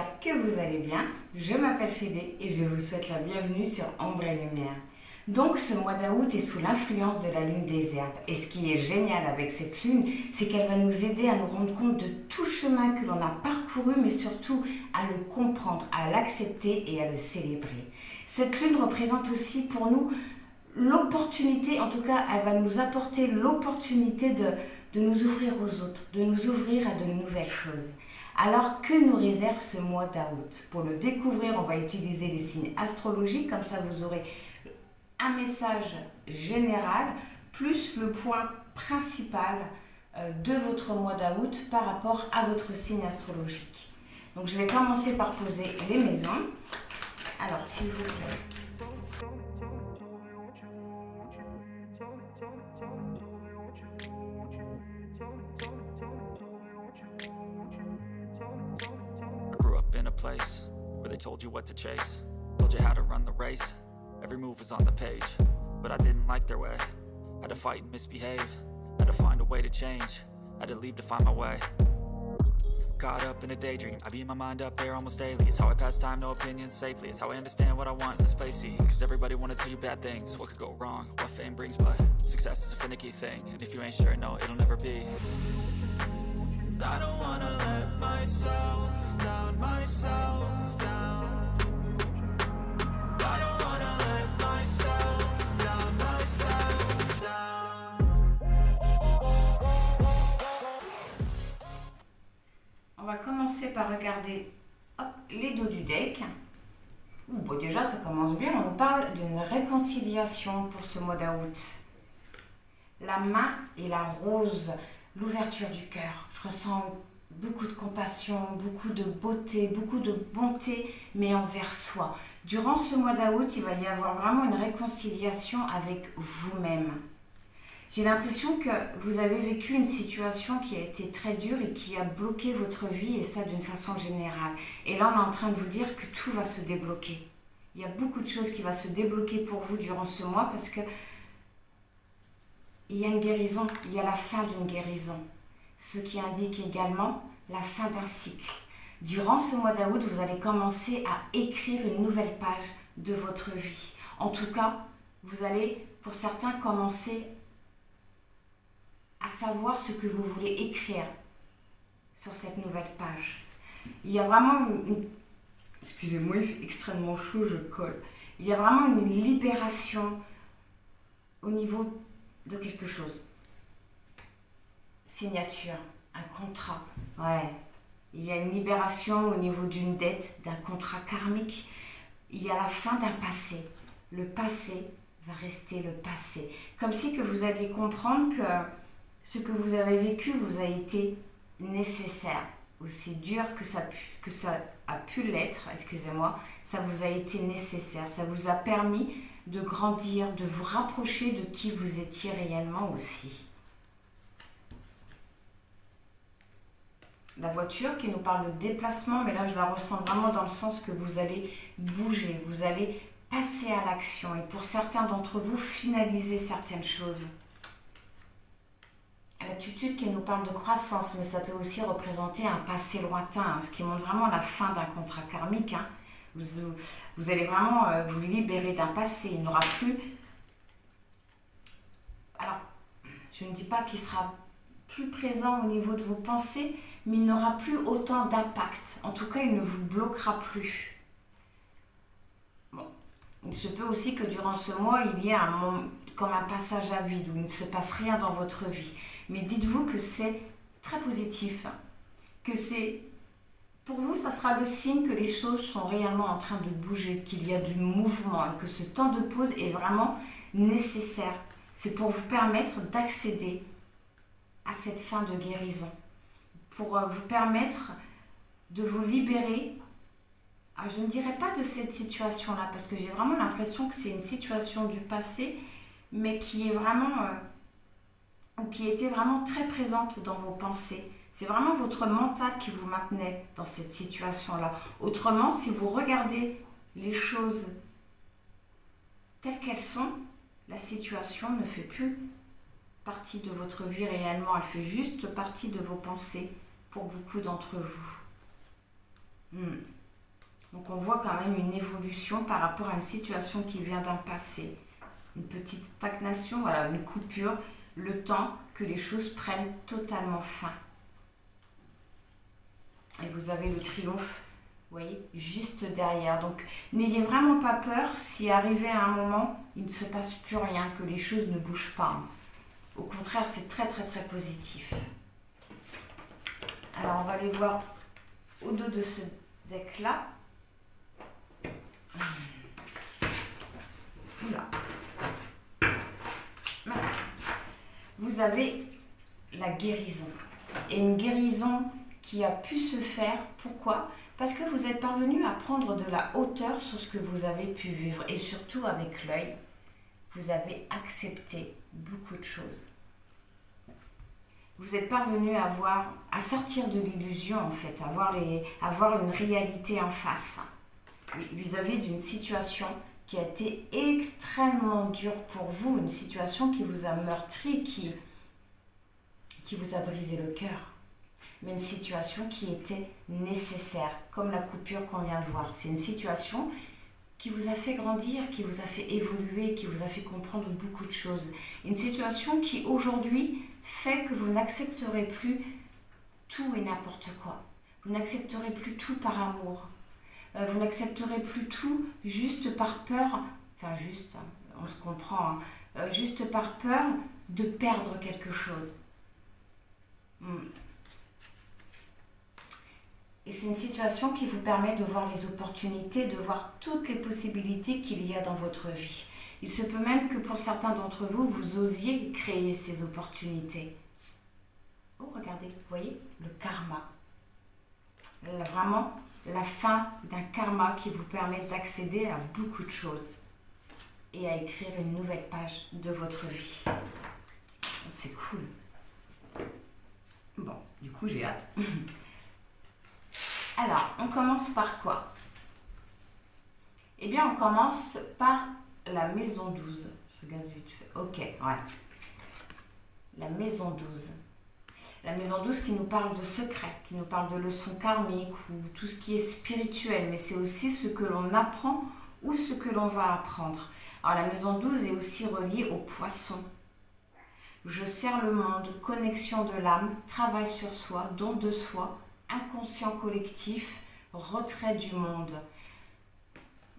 j'espère que vous allez bien. Je m'appelle Fédé et je vous souhaite la bienvenue sur Ombre et Lumière. Donc ce mois d'août est sous l'influence de la lune des herbes. Et ce qui est génial avec cette lune, c'est qu'elle va nous aider à nous rendre compte de tout le chemin que l'on a parcouru, mais surtout à le comprendre, à l'accepter et à le célébrer. Cette lune représente aussi pour nous l'opportunité, en tout cas elle va nous apporter l'opportunité de nous ouvrir aux autres, de nous ouvrir à de nouvelles choses. Alors, que nous réserve ce mois d'août? Pour le découvrir, on va utiliser les signes astrologiques, comme ça vous aurez un message général, plus le point principal de votre mois d'août par rapport à votre signe astrologique. Donc je vais commencer par poser les maisons. Alors, s'il vous plaît. Grew up in a place where they told you what to chase, told you how to run the race, every move was on the page, but I didn't like their way, had to fight and misbehave, had to find a way to change, had to leave to find my way. Caught up in a daydream, I beat my mind up there almost daily. It's how I pass time, no opinions safely. It's how I understand what I want in this place, see. Cause everybody wanna tell you bad things, what could go wrong, what fame brings. But success is a finicky thing, and if you ain't sure, no, it'll never be. I don't wanna let myself down, myself down. I don't wanna let myself down, myself down. On va commencer par regarder les dos du deck. Bon, déjà, ça commence bien. On nous parle d'une réconciliation pour ce mois d'août. La main et la rose, l'ouverture du cœur. Je ressens beaucoup de compassion, beaucoup de beauté, beaucoup de bonté, mais envers soi. Durant ce mois d'août, il va y avoir vraiment une réconciliation avec vous-même. J'ai l'impression que vous avez vécu une situation qui a été très dure et qui a bloqué votre vie, et ça d'une façon générale. Et là, on est en train de vous dire que tout va se débloquer. Il y a beaucoup de choses qui vont se débloquer pour vous durant ce mois parce que il y a une guérison, il y a la fin d'une guérison. Ce qui indique également la fin d'un cycle. Durant ce mois d'août, vous allez commencer à écrire une nouvelle page de votre vie. En tout cas, vous allez, pour certains, commencer à savoir ce que vous voulez écrire sur cette nouvelle page. Il y a vraiment excusez-moi, il fait extrêmement chaud, je colle. Il y a vraiment une libération au niveau de quelque chose. Signature, un contrat, ouais. Il y a une libération au niveau d'une dette, d'un contrat karmique. Il y a la fin d'un passé. Le passé va rester le passé. Comme si que vous alliez comprendre que ce que vous avez vécu vous a été nécessaire. Aussi dur que ça a pu l'être, excusez-moi, ça vous a été nécessaire. Ça vous a permis de grandir, de vous rapprocher de qui vous étiez réellement aussi. La voiture qui nous parle de déplacement, mais là je la ressens vraiment dans le sens que vous allez bouger, vous allez passer à l'action et pour certains d'entre vous, finaliser certaines choses. L'attitude qui nous parle de croissance, mais ça peut aussi représenter un passé lointain, ce qui montre vraiment la fin d'un contrat karmique. Vous allez vraiment vous libérer d'un passé. Il n'aura plus... Alors, je ne dis pas qu'il sera plus présent au niveau de vos pensées, mais il n'aura plus autant d'impact. En tout cas, il ne vous bloquera plus. Bon, il se peut aussi que durant ce mois, il y ait un moment, comme un passage à vide, où il ne se passe rien dans votre vie. Mais dites-vous que c'est très positif, que c'est... Pour vous, ça sera le signe que les choses sont réellement en train de bouger, qu'il y a du mouvement et que ce temps de pause est vraiment nécessaire. C'est pour vous permettre d'accéder à cette fin de guérison, pour vous permettre de vous libérer. Alors, je ne dirais pas de cette situation-là, parce que j'ai vraiment l'impression que c'est une situation du passé, mais qui est vraiment... ou qui était vraiment très présente dans vos pensées. C'est vraiment votre mental qui vous maintenait dans cette situation-là. Autrement, si vous regardez les choses telles qu'elles sont, la situation ne fait plus partie de votre vie réellement. Elle fait juste partie de vos pensées pour beaucoup d'entre vous. Donc on voit quand même une évolution par rapport à une situation qui vient d'un passé. Une petite stagnation, voilà, une coupure, le temps que les choses prennent totalement fin. Et vous avez le triomphe, vous voyez, juste derrière. Donc n'ayez vraiment pas peur si arrivé à un moment, il ne se passe plus rien, que les choses ne bougent pas. Au contraire, c'est très très très positif. Alors on va aller voir au dos de ce deck-là. Oula. Merci. Vous avez la guérison. Et une guérison qui a pu se faire. Pourquoi ? Parce que vous êtes parvenu à prendre de la hauteur sur ce que vous avez pu vivre. Et surtout avec l'œil, vous avez accepté beaucoup de choses. Vous êtes parvenu à sortir de l'illusion en fait, à voir une réalité en face. Vis-à-vis d'une situation qui a été extrêmement dure pour vous, une situation qui vous a meurtri, qui vous a brisé le cœur. Mais une situation qui était nécessaire, comme la coupure qu'on vient de voir. C'est une situation qui vous a fait grandir, qui vous a fait évoluer, qui vous a fait comprendre beaucoup de choses. Une situation qui aujourd'hui fait que vous n'accepterez plus tout et n'importe quoi. Vous n'accepterez plus tout par amour. Vous n'accepterez plus tout juste par peur, enfin juste, on se comprend, hein, juste par peur de perdre quelque chose. Et c'est une situation qui vous permet de voir les opportunités, de voir toutes les possibilités qu'il y a dans votre vie. Il se peut même que pour certains d'entre vous, vous osiez créer ces opportunités. Oh, regardez, vous voyez, le karma. Vraiment, la fin d'un karma qui vous permet d'accéder à beaucoup de choses et à écrire une nouvelle page de votre vie. C'est cool. Bon, du coup, j'ai hâte. Alors, on commence par quoi ? Eh bien, on commence par la maison 12. Je regarde vite fait. Ok, ouais. La maison 12. La maison 12 qui nous parle de secrets, qui nous parle de leçons karmiques ou tout ce qui est spirituel, mais c'est aussi ce que l'on apprend ou ce que l'on va apprendre. Alors, la maison 12 est aussi reliée au poisson. Je sers le monde, connexion de l'âme, travail sur soi, don de soi, inconscient collectif, retrait du monde.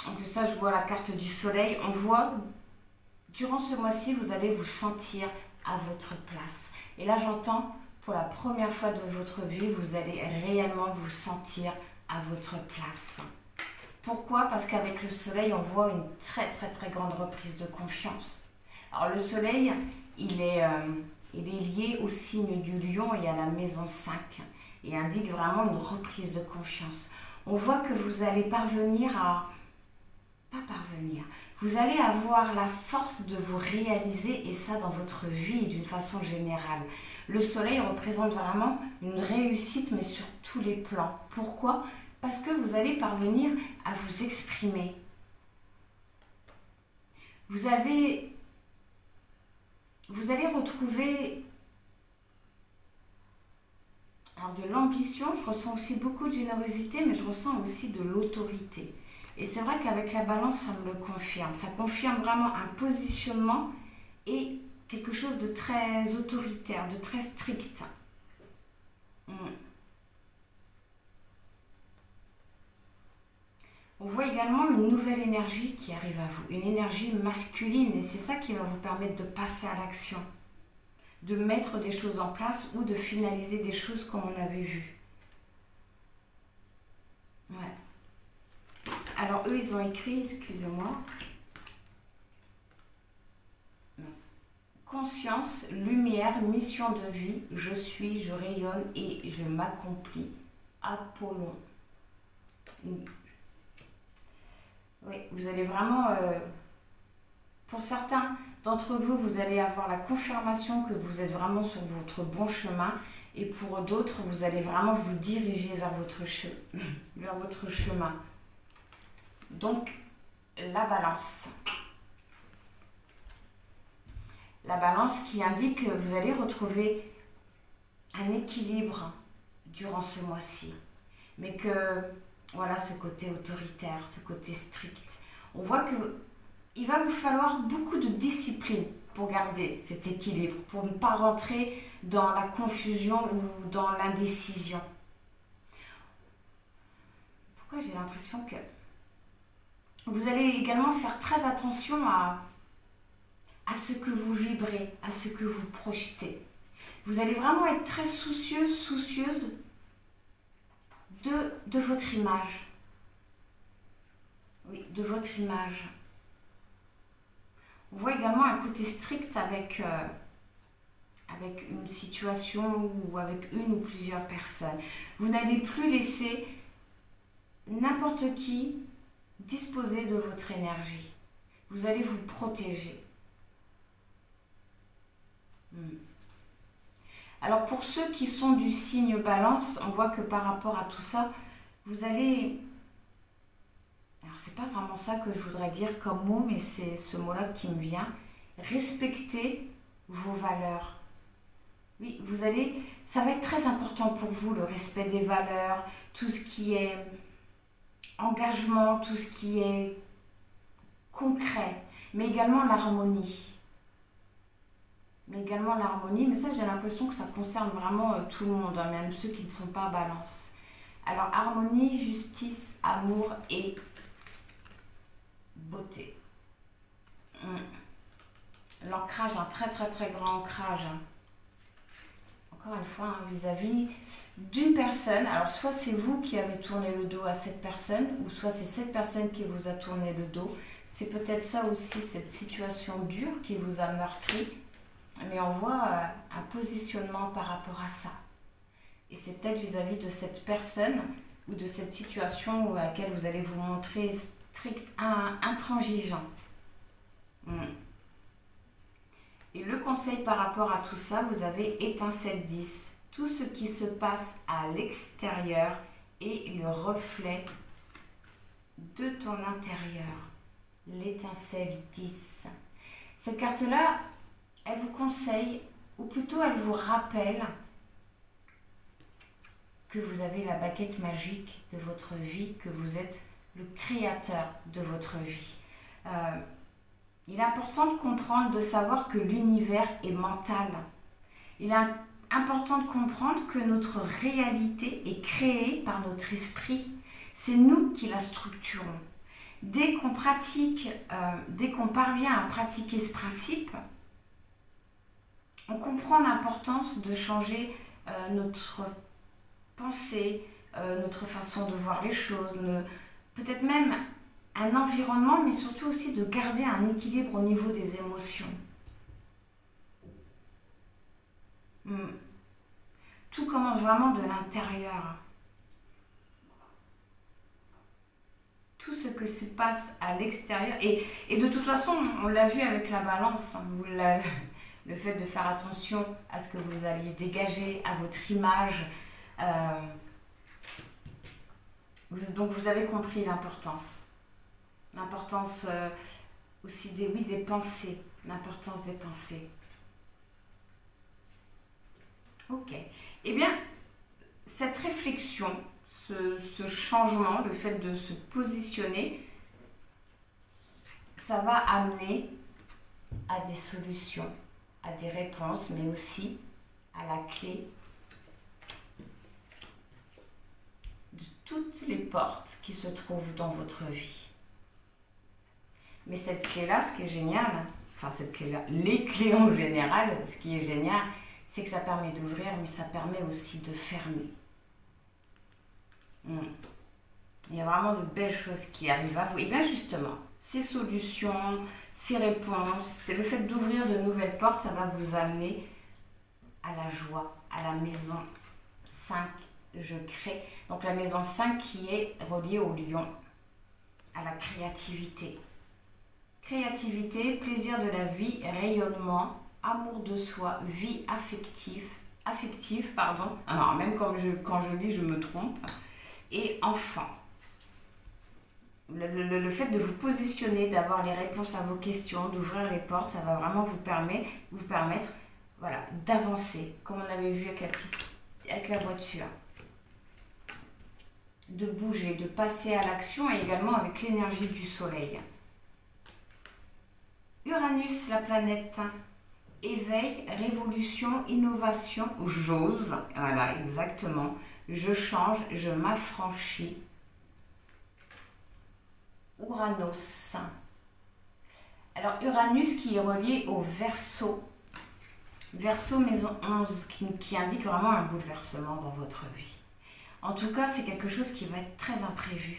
En plus ça, je vois la carte du soleil. On voit, durant ce mois-ci, vous allez vous sentir à votre place. Et là, j'entends, pour la première fois de votre vie, vous allez réellement vous sentir à votre place. Pourquoi ? Parce qu'avec le soleil, on voit une très très très grande reprise de confiance. Alors le soleil, il est lié au signe du lion et à la maison 5. Et indique vraiment une reprise de confiance. On voit que vous allez vous allez avoir la force de vous réaliser et ça dans votre vie d'une façon générale. Le soleil représente vraiment une réussite mais sur tous les plans. Pourquoi ? Parce que vous allez parvenir à vous exprimer. Vous allez retrouver de l'ambition, je ressens aussi beaucoup de générosité, mais je ressens aussi de l'autorité. Et c'est vrai qu'avec la balance, ça me le confirme. Ça confirme vraiment un positionnement et quelque chose de très autoritaire, de très strict. On voit également une nouvelle énergie qui arrive à vous, une énergie masculine, et c'est ça qui va vous permettre de passer à l'action, de mettre des choses en place ou de finaliser des choses comme on avait vu. Ouais. Alors eux, ils ont écrit, excusez-moi, conscience, lumière, mission de vie, je suis, je rayonne et je m'accomplis. Apollon. Oui, vous allez vraiment, pour certains d'entre vous, vous allez avoir la confirmation que vous êtes vraiment sur votre bon chemin. Et pour d'autres, vous allez vraiment vous diriger vers votre chemin. Donc, la balance. La balance qui indique que vous allez retrouver un équilibre durant ce mois-ci. Mais que voilà, ce côté autoritaire, ce côté strict. On voit que il va vous falloir beaucoup de discipline pour garder cet équilibre, pour ne pas rentrer dans la confusion ou dans l'indécision. Pourquoi j'ai l'impression que vous allez également faire très attention à ce que vous vibrez, à ce que vous projetez. Vous allez vraiment être très soucieuse de votre image. Oui, de votre image. On voit également un côté strict avec une situation ou avec une ou plusieurs personnes. Vous n'allez plus laisser n'importe qui disposer de votre énergie. Vous allez vous protéger. Alors pour ceux qui sont du signe Balance, on voit que par rapport à tout ça, vous allez... Alors c'est pas vraiment ça que je voudrais dire comme mot, mais c'est ce mot-là qui me vient. Respecter vos valeurs. Oui, vous allez... Ça va être très important pour vous, le respect des valeurs, tout ce qui est engagement, tout ce qui est concret, mais également l'harmonie. Mais ça j'ai l'impression que ça concerne vraiment tout le monde, hein, même ceux qui ne sont pas Balance. Alors harmonie, justice, amour et beauté. L'ancrage, un très très très grand ancrage. Encore une fois, hein, vis-à-vis d'une personne. Alors soit c'est vous qui avez tourné le dos à cette personne, ou soit c'est cette personne qui vous a tourné le dos. C'est peut-être ça aussi, cette situation dure qui vous a meurtri. Mais on voit un positionnement par rapport à ça. Et c'est peut-être vis-à-vis de cette personne ou de cette situation à laquelle vous allez vous montrer strict, intransigeant. Et le conseil par rapport à tout ça, vous avez étincelle 10. Tout ce qui se passe à l'extérieur est le reflet de ton intérieur. L'étincelle 10. Cette carte-là, elle vous conseille, ou plutôt elle vous rappelle que vous avez la baguette magique de votre vie, que vous êtes le créateur de votre vie. Il est important de comprendre, de savoir que l'univers est mental. Il est important de comprendre que notre réalité est créée par notre esprit. C'est nous qui la structurons. Dès qu'on parvient à pratiquer ce principe, on comprend l'importance de changer notre pensée, notre façon de voir les choses, peut-être même un environnement, mais surtout aussi de garder un équilibre au niveau des émotions. Tout commence vraiment de l'intérieur. Tout ce que se passe à l'extérieur, et de toute façon, on l'a vu avec la Balance, hein, le fait de faire attention à ce que vous alliez dégager, à votre image. Donc vous avez compris l'importance. L'importance aussi des pensées. L'importance des pensées. Ok. Eh bien, cette réflexion, ce changement, le fait de se positionner, ça va amener à des solutions, à des réponses, mais aussi à la clé de toutes les portes qui se trouvent dans votre vie. Mais cette clé-là, ce qui est génial, enfin cette clé-là, les clés en général, ce qui est génial, c'est que ça permet d'ouvrir, mais ça permet aussi de fermer. Il y a vraiment de belles choses qui arrivent à vous. Et bien justement, ces solutions, ces réponses, c'est le fait d'ouvrir de nouvelles portes, ça va vous amener à la joie, à la maison 5, je crée. Donc la maison 5 qui est reliée au lion, à la créativité. Créativité, plaisir de la vie, rayonnement, amour de soi, vie affective, alors même quand je lis, je me trompe, et enfant. Le fait de vous positionner, d'avoir les réponses à vos questions, d'ouvrir les portes, ça va vraiment vous permettre voilà, d'avancer, comme on avait vu avec la voiture. de bouger, de passer à l'action et également avec l'énergie du soleil. Uranus, la planète, éveil, révolution, innovation, j'ose, voilà exactement, je change, je m'affranchis. Uranus. Alors Uranus qui est relié au Verseau. Verseau maison 11 qui indique vraiment un bouleversement dans votre vie. En tout cas, c'est quelque chose qui va être très imprévu.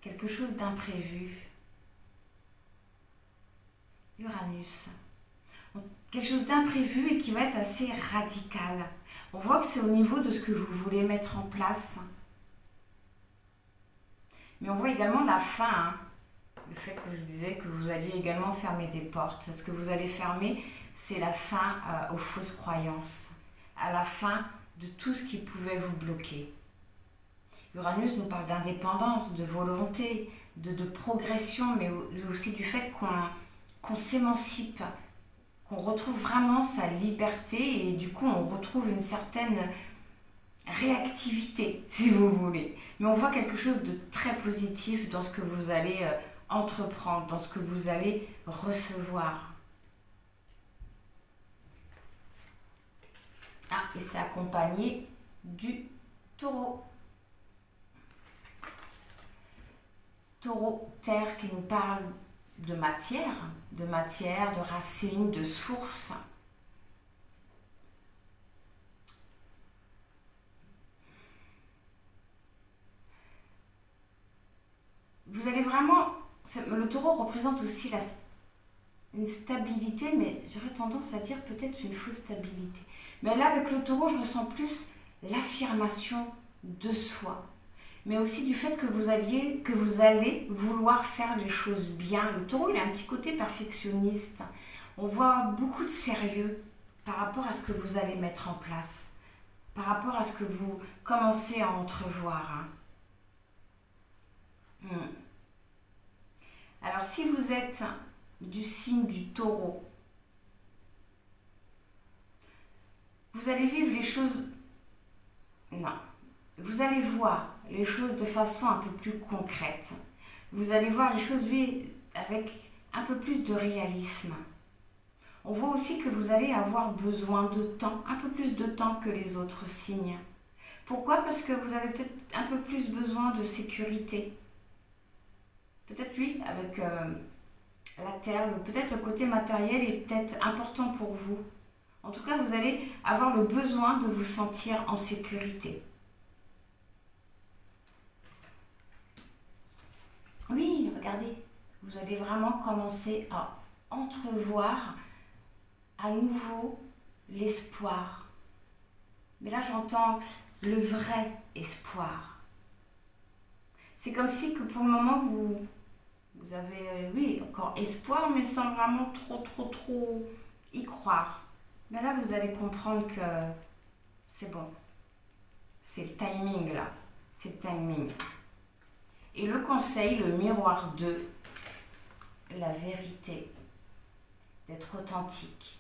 Quelque chose d'imprévu. Uranus. Quelque chose d'imprévu et qui va être assez radical. On voit que c'est au niveau de ce que vous voulez mettre en place. Mais on voit également la fin. Hein. Le fait que je disais que vous alliez également fermer des portes. Ce que vous allez fermer, c'est la fin aux fausses croyances. À la fin de tout ce qui pouvait vous bloquer. Uranus nous parle d'indépendance, de volonté, de progression, mais aussi du fait qu'on s'émancipe, qu'on retrouve vraiment sa liberté et du coup on retrouve une certaine réactivité, si vous voulez. Mais on voit quelque chose de très positif dans ce que vous allez entreprendre, dans ce que vous allez recevoir. Ah, et c'est accompagné du taureau. Taureau, terre qui nous parle de matière, de racines, de sources. Vous allez vraiment... Le taureau représente aussi une stabilité, mais j'aurais tendance à dire peut-être une fausse stabilité. Mais là, avec le taureau, je ressens plus l'affirmation de soi, mais aussi du fait que vous allez vouloir faire les choses bien. Le taureau, il a un petit côté perfectionniste. On voit beaucoup de sérieux par rapport à ce que vous allez mettre en place, par rapport à ce que vous commencez à entrevoir. Alors, si vous êtes du signe du taureau, vous allez vivre les choses... Non. Vous allez voir les choses de façon un peu plus concrète. Vous allez voir les choses avec un peu plus de réalisme. On voit aussi que vous allez avoir besoin de temps, un peu plus de temps que les autres signes. Pourquoi ? Parce que vous avez peut-être un peu plus besoin de sécurité. Peut-être oui, avec la terre, peut-être le côté matériel est peut-être important pour vous. En tout cas, vous allez avoir le besoin de vous sentir en sécurité. Oui, regardez, vous allez vraiment commencer à entrevoir à nouveau l'espoir. Mais là, j'entends le vrai espoir. C'est comme si que pour le moment, vous avez, oui, encore espoir, mais sans vraiment trop y croire. Mais là, vous allez comprendre que c'est bon. C'est le timing, là. C'est le timing. Et le conseil, le miroir 2, la vérité, d'être authentique,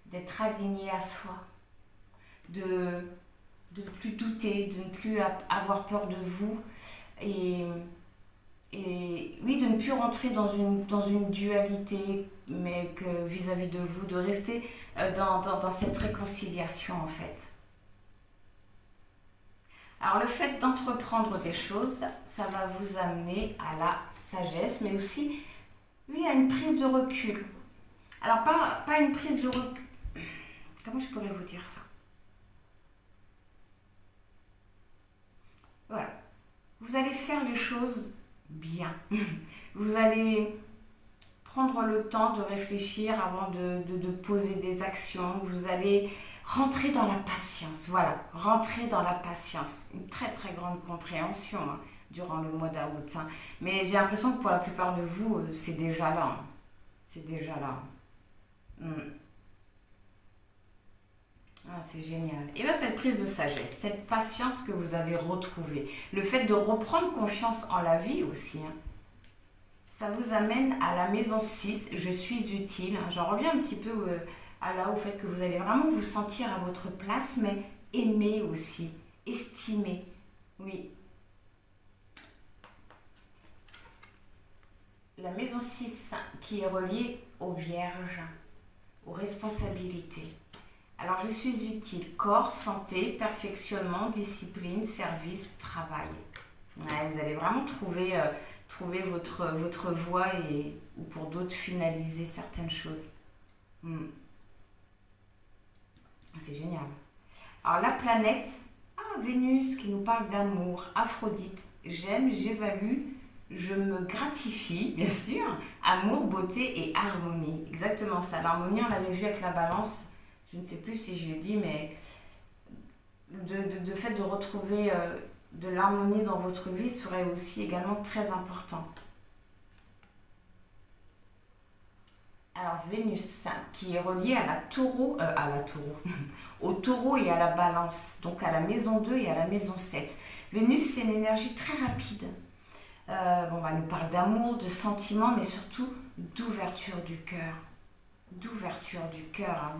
d'être aligné à soi, de ne plus douter, de ne plus avoir peur de vous et oui, de ne plus rentrer dans une dualité, mais que vis-à-vis de vous, de rester dans cette réconciliation en fait. Alors le fait d'entreprendre des choses, ça va vous amener à la sagesse, mais aussi, oui, à une prise de recul. Alors pas une prise de recul... Comment je pourrais vous dire ça ? Voilà. Vous allez faire les choses bien. Vous allez prendre le temps de réfléchir avant de poser des actions. Vous allez rentrer dans la patience. Voilà, rentrer dans la patience. Une très très grande compréhension durant le mois d'août. Mais j'ai l'impression que pour la plupart de vous, c'est déjà là. C'est déjà là. Ah, c'est génial. Et bien cette prise de sagesse, cette patience que vous avez retrouvée, le fait de reprendre confiance en la vie aussi, ça vous amène à la maison 6, je suis utile. J'en reviens un petit peu au fait que vous allez vraiment vous sentir à votre place, mais aimer aussi, estimer, Oui. La maison 6 qui est reliée aux vierges, aux responsabilités. Alors je suis utile, corps, santé, perfectionnement, discipline, service, travail. Ouais, vous allez vraiment trouver votre voie ou pour d'autres finaliser certaines choses. C'est génial. Alors la planète, Vénus qui nous parle d'amour, Aphrodite, j'aime, j'évalue, je me gratifie, bien sûr, amour, beauté et harmonie. Exactement ça. L'harmonie, on l'avait vu avec la balance, je ne sais plus si je l'ai dit, mais de fait de retrouver de l'harmonie dans votre vie serait aussi également très important. Alors Vénus qui est reliée à au taureau et à la balance, donc à la maison 2 et à la maison 7. Vénus c'est une énergie très rapide. Elle nous parle d'amour, de sentiments, mais surtout d'ouverture du cœur. D'ouverture du cœur.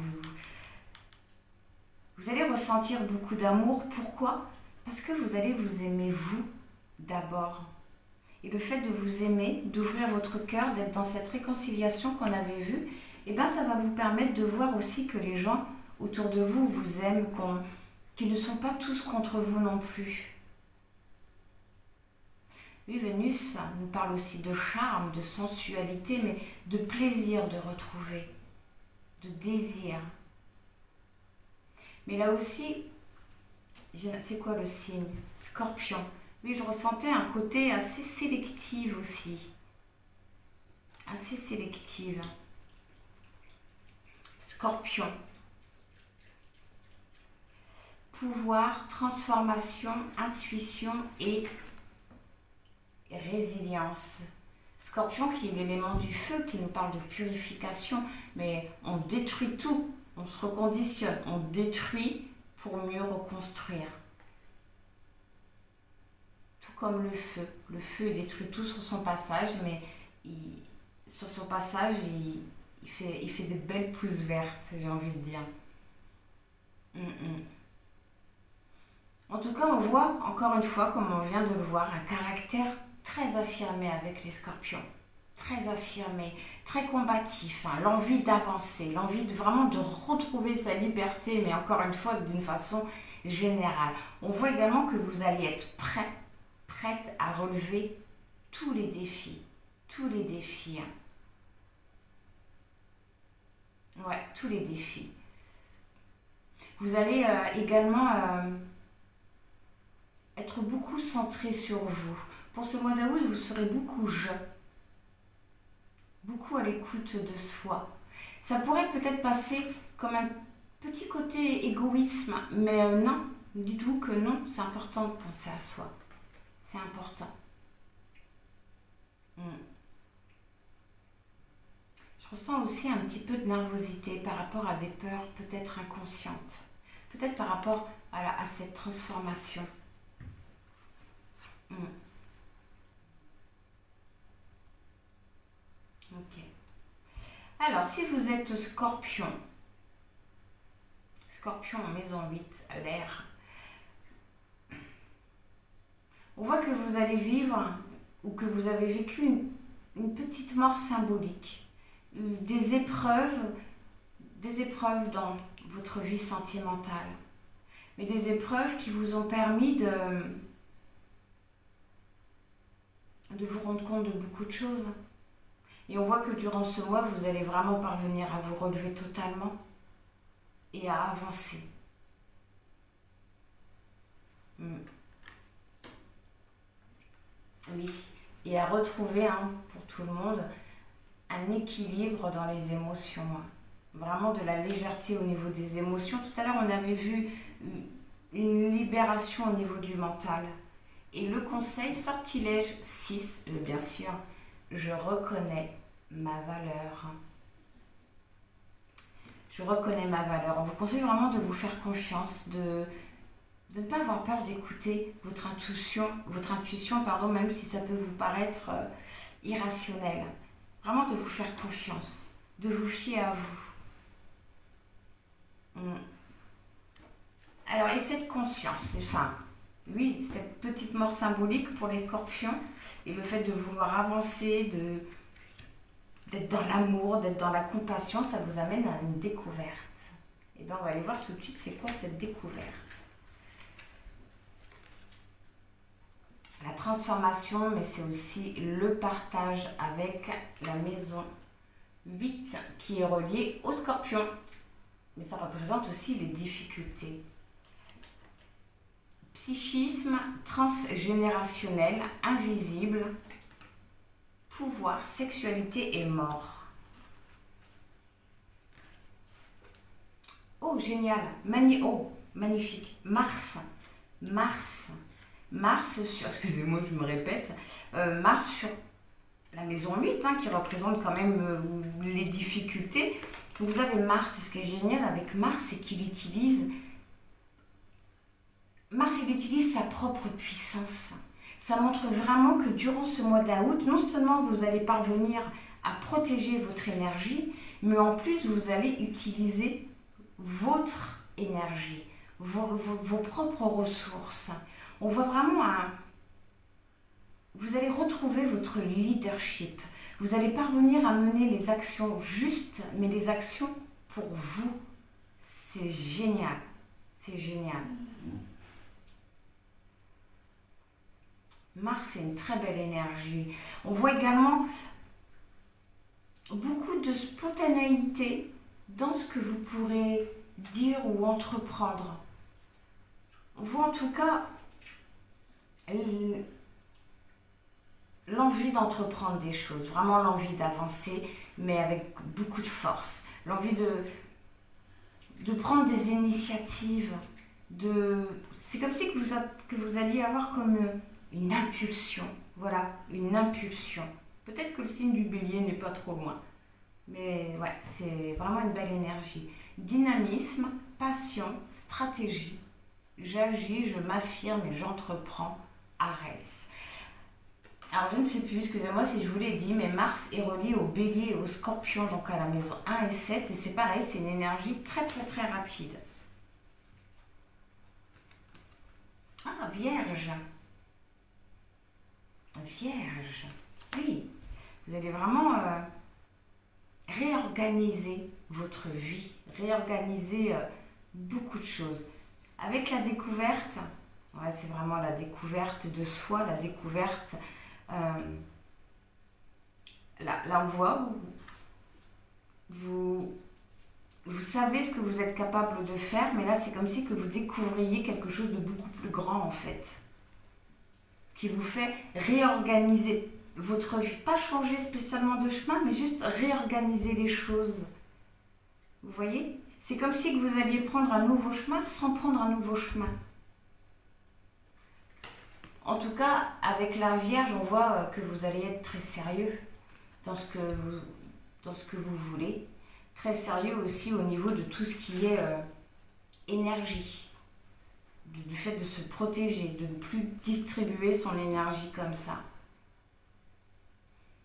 Vous allez ressentir beaucoup d'amour. Pourquoi ? Parce que vous allez vous aimer vous d'abord. Et le fait de vous aimer, d'ouvrir votre cœur, d'être dans cette réconciliation qu'on avait vue, ça va vous permettre de voir aussi que les gens autour de vous vous aiment, qu'ils ne sont pas tous contre vous non plus. Oui, Vénus nous parle aussi de charme, de sensualité, mais de plaisir de retrouver, de désir. Mais là aussi, c'est quoi le signe ? Scorpion. Oui, je ressentais un côté assez sélectif aussi. Assez sélective. Scorpion. Pouvoir, transformation, intuition et résilience. Scorpion qui est l'élément du feu, qui nous parle de purification, mais on détruit tout, on se reconditionne, on détruit pour mieux reconstruire. Tout comme le feu. Le feu détruit tout sur son passage, mais sur son passage, il fait des belles pousses vertes, j'ai envie de dire. En tout cas, on voit, encore une fois, comme on vient de le voir, un caractère très affirmé avec les scorpions. Très affirmé, très combatif, l'envie d'avancer, l'envie vraiment de retrouver sa liberté, mais encore une fois, d'une façon générale. On voit également que vous allez être prête à relever tous les défis. Tous les défis. Ouais, tous les défis. Vous allez également être beaucoup centré sur vous. Pour ce mois d'août, vous serez beaucoup beaucoup à l'écoute de soi. Ça pourrait peut-être passer comme un petit côté égoïsme, mais non, dites-vous que non, c'est important de penser à soi. C'est important. Je ressens aussi un petit peu de nervosité par rapport à des peurs peut-être inconscientes. Peut-être par rapport à cette transformation. Ok. Alors, si vous êtes scorpion en maison 8, l'air, on voit que vous allez vivre ou que vous avez vécu une petite mort symbolique, des épreuves dans votre vie sentimentale, mais des épreuves qui vous ont permis de vous rendre compte de beaucoup de choses. Et on voit que durant ce mois, vous allez vraiment parvenir à vous relever totalement et à avancer. Oui, et à retrouver, pour tout le monde, un équilibre dans les émotions. Vraiment de la légèreté au niveau des émotions. Tout à l'heure, on avait vu une libération au niveau du mental. Et le conseil, sortilège 6, bien sûr, je reconnais ma valeur. Je reconnais ma valeur. On vous conseille vraiment de vous faire confiance, de ne pas avoir peur d'écouter votre intuition, même si ça peut vous paraître irrationnel. Vraiment de vous faire confiance, de vous fier à vous. Alors, et cette conscience, oui, cette petite mort symbolique pour les scorpions et le fait de vouloir avancer, d'être dans l'amour, d'être dans la compassion, ça vous amène à une découverte. Et bien on va aller voir tout de suite c'est quoi cette découverte. La transformation, mais c'est aussi le partage avec la maison 8 qui est reliée au scorpion. Mais ça représente aussi les difficultés. Psychisme transgénérationnel, invisible, pouvoir, sexualité et mort. Oh, génial. Magnifique. Mars sur, excusez-moi, je me répète, Mars sur la maison 8, qui représente quand même les difficultés. Vous avez Mars, et ce qui est génial avec Mars, c'est qu'il utilise sa propre puissance. Ça montre vraiment que durant ce mois d'août, non seulement vous allez parvenir à protéger votre énergie, mais en plus vous allez utiliser votre énergie, vos propres ressources. On voit vraiment vous allez retrouver votre leadership. Vous allez parvenir à mener les actions justes, mais les actions pour vous. C'est génial. C'est génial. Mars, c'est une très belle énergie. On voit également beaucoup de spontanéité dans ce que vous pourrez dire ou entreprendre. On voit en tout cas l'envie d'entreprendre des choses, vraiment l'envie d'avancer, mais avec beaucoup de force. L'envie de prendre des initiatives. C'est comme si que vous alliez avoir comme une impulsion. Voilà, une impulsion. Peut-être que le signe du bélier n'est pas trop loin. Mais ouais, c'est vraiment une belle énergie. Dynamisme, passion, stratégie. J'agis, je m'affirme et j'entreprends. Arès. Alors je ne sais plus, excusez-moi si je vous l'ai dit, mais Mars est relié au bélier et au scorpion, donc à la maison 1 et 7. Et c'est pareil, c'est une énergie très très très rapide. Ah, Vierge. Vierge. Oui, vous allez vraiment réorganiser votre vie, réorganiser beaucoup de choses. Avec la découverte, ouais, c'est vraiment la découverte de soi, la découverte... là on voit vous savez ce que vous êtes capable de faire, mais là c'est comme si que vous découvriez quelque chose de beaucoup plus grand en fait, qui vous fait réorganiser votre vie, pas changer spécialement de chemin, mais juste réorganiser les choses. Vous voyez ? C'est comme si que vous alliez prendre un nouveau chemin sans prendre un nouveau chemin. En tout cas, avec la Vierge, on voit que vous allez être très sérieux dans ce que vous voulez. Très sérieux aussi au niveau de tout ce qui est énergie. Du fait de se protéger, de ne plus distribuer son énergie comme ça.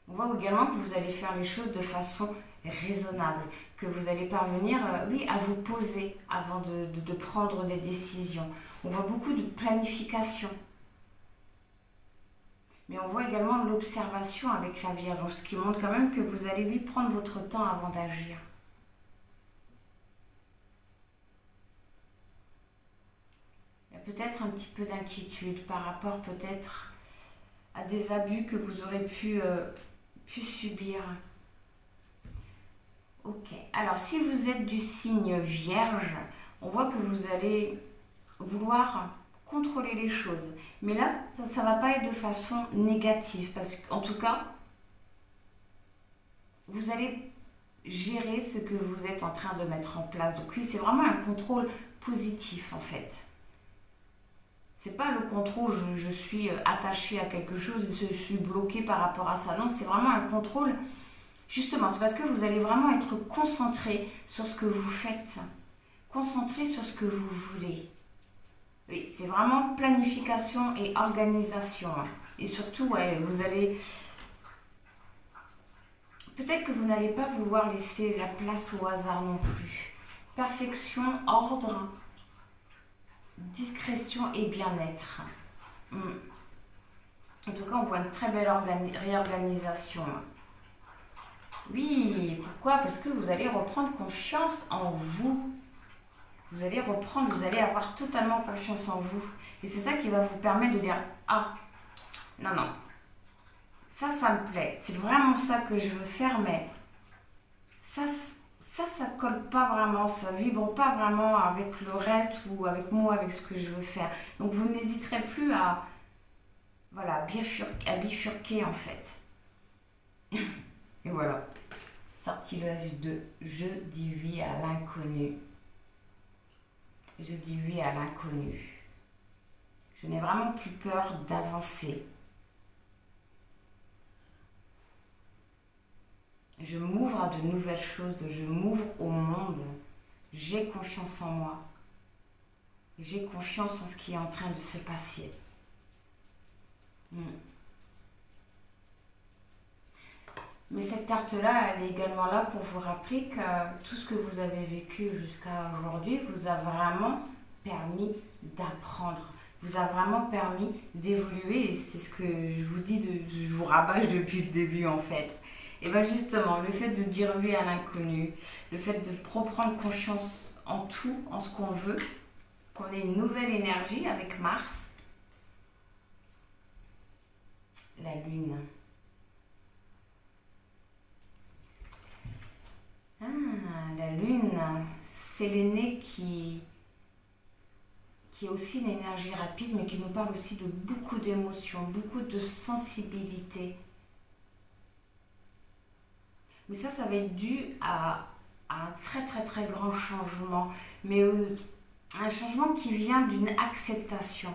On voit également que vous allez faire les choses de façon raisonnable, que vous allez parvenir à vous poser avant de prendre des décisions. On voit beaucoup de planification. Mais on voit également l'observation avec la Vierge, ce qui montre quand même que vous allez prendre votre temps avant d'agir. Il y a peut-être un petit peu d'inquiétude par rapport peut-être à des abus que vous aurez pu subir. Ok, alors si vous êtes du signe Vierge, on voit que vous allez vouloir contrôler les choses. Mais là, ça ne va pas être de façon négative, parce qu'en tout cas, vous allez gérer ce que vous êtes en train de mettre en place. Donc oui, c'est vraiment un contrôle positif en fait. C'est pas le contrôle, je suis attachée à quelque chose et je suis bloquée par rapport à ça. Non, c'est vraiment un contrôle. Justement, c'est parce que vous allez vraiment être concentré sur ce que vous faites, concentré sur ce que vous voulez. Oui, c'est vraiment planification et organisation. Et surtout, vous allez... Peut-être que vous n'allez pas vouloir laisser la place au hasard non plus. Perfection, ordre. discrétion et bien-être. En tout cas, on voit une très belle réorganisation. Oui, pourquoi? Parce que vous allez reprendre confiance en vous. Vous allez avoir totalement confiance en vous. Et c'est ça qui va vous permettre de dire, ah, non, ça me plaît. C'est vraiment ça que je veux faire, mais ça colle pas vraiment, ça vibre pas vraiment avec le reste ou avec moi, avec ce que je veux faire. Donc vous n'hésiterez plus à bifurquer en fait. Et voilà. Sortilège 2. Je dis oui à l'inconnu. Je dis oui à l'inconnu. Je n'ai vraiment plus peur d'avancer. Je m'ouvre à de nouvelles choses, je m'ouvre au monde. J'ai confiance en moi. J'ai confiance en ce qui est en train de se passer. Mais cette carte-là, elle est également là pour vous rappeler que tout ce que vous avez vécu jusqu'à aujourd'hui vous a vraiment permis d'apprendre, vous a vraiment permis d'évoluer. Et c'est ce que je vous dis, je vous rabâche depuis le début en fait. Et bien justement, le fait de dire oui à l'inconnu, le fait de reprendre conscience en tout, en ce qu'on veut, qu'on ait une nouvelle énergie avec Mars, la Lune. La Lune, c'est l'aîné qui est aussi une énergie rapide, mais qui nous parle aussi de beaucoup d'émotions, beaucoup de sensibilité. Mais ça va être dû à un très très très grand changement, mais un changement qui vient d'une acceptation.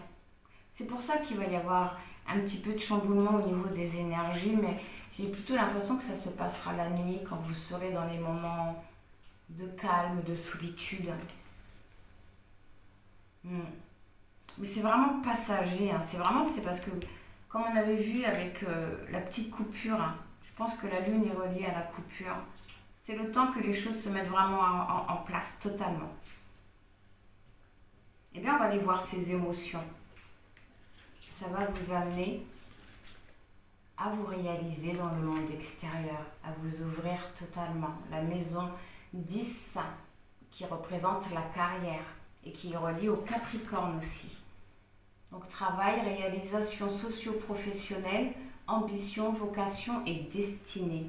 C'est pour ça qu'il va y avoir un petit peu de chamboulement au niveau des énergies, mais j'ai plutôt l'impression que ça se passera la nuit quand vous serez dans les moments de calme, de solitude. Mais c'est vraiment passager, hein. C'est parce que, comme on avait vu avec la petite coupure, hein, je pense que la Lune est reliée à la coupure. C'est le temps que les choses se mettent vraiment en place totalement. Eh bien, on va aller voir ces émotions. Ça va vous amener à vous réaliser dans le monde extérieur, à vous ouvrir totalement. La maison 10 qui représente la carrière et qui est reliée au Capricorne aussi. Donc travail, réalisation socio-professionnelle, ambition, vocation et destinée.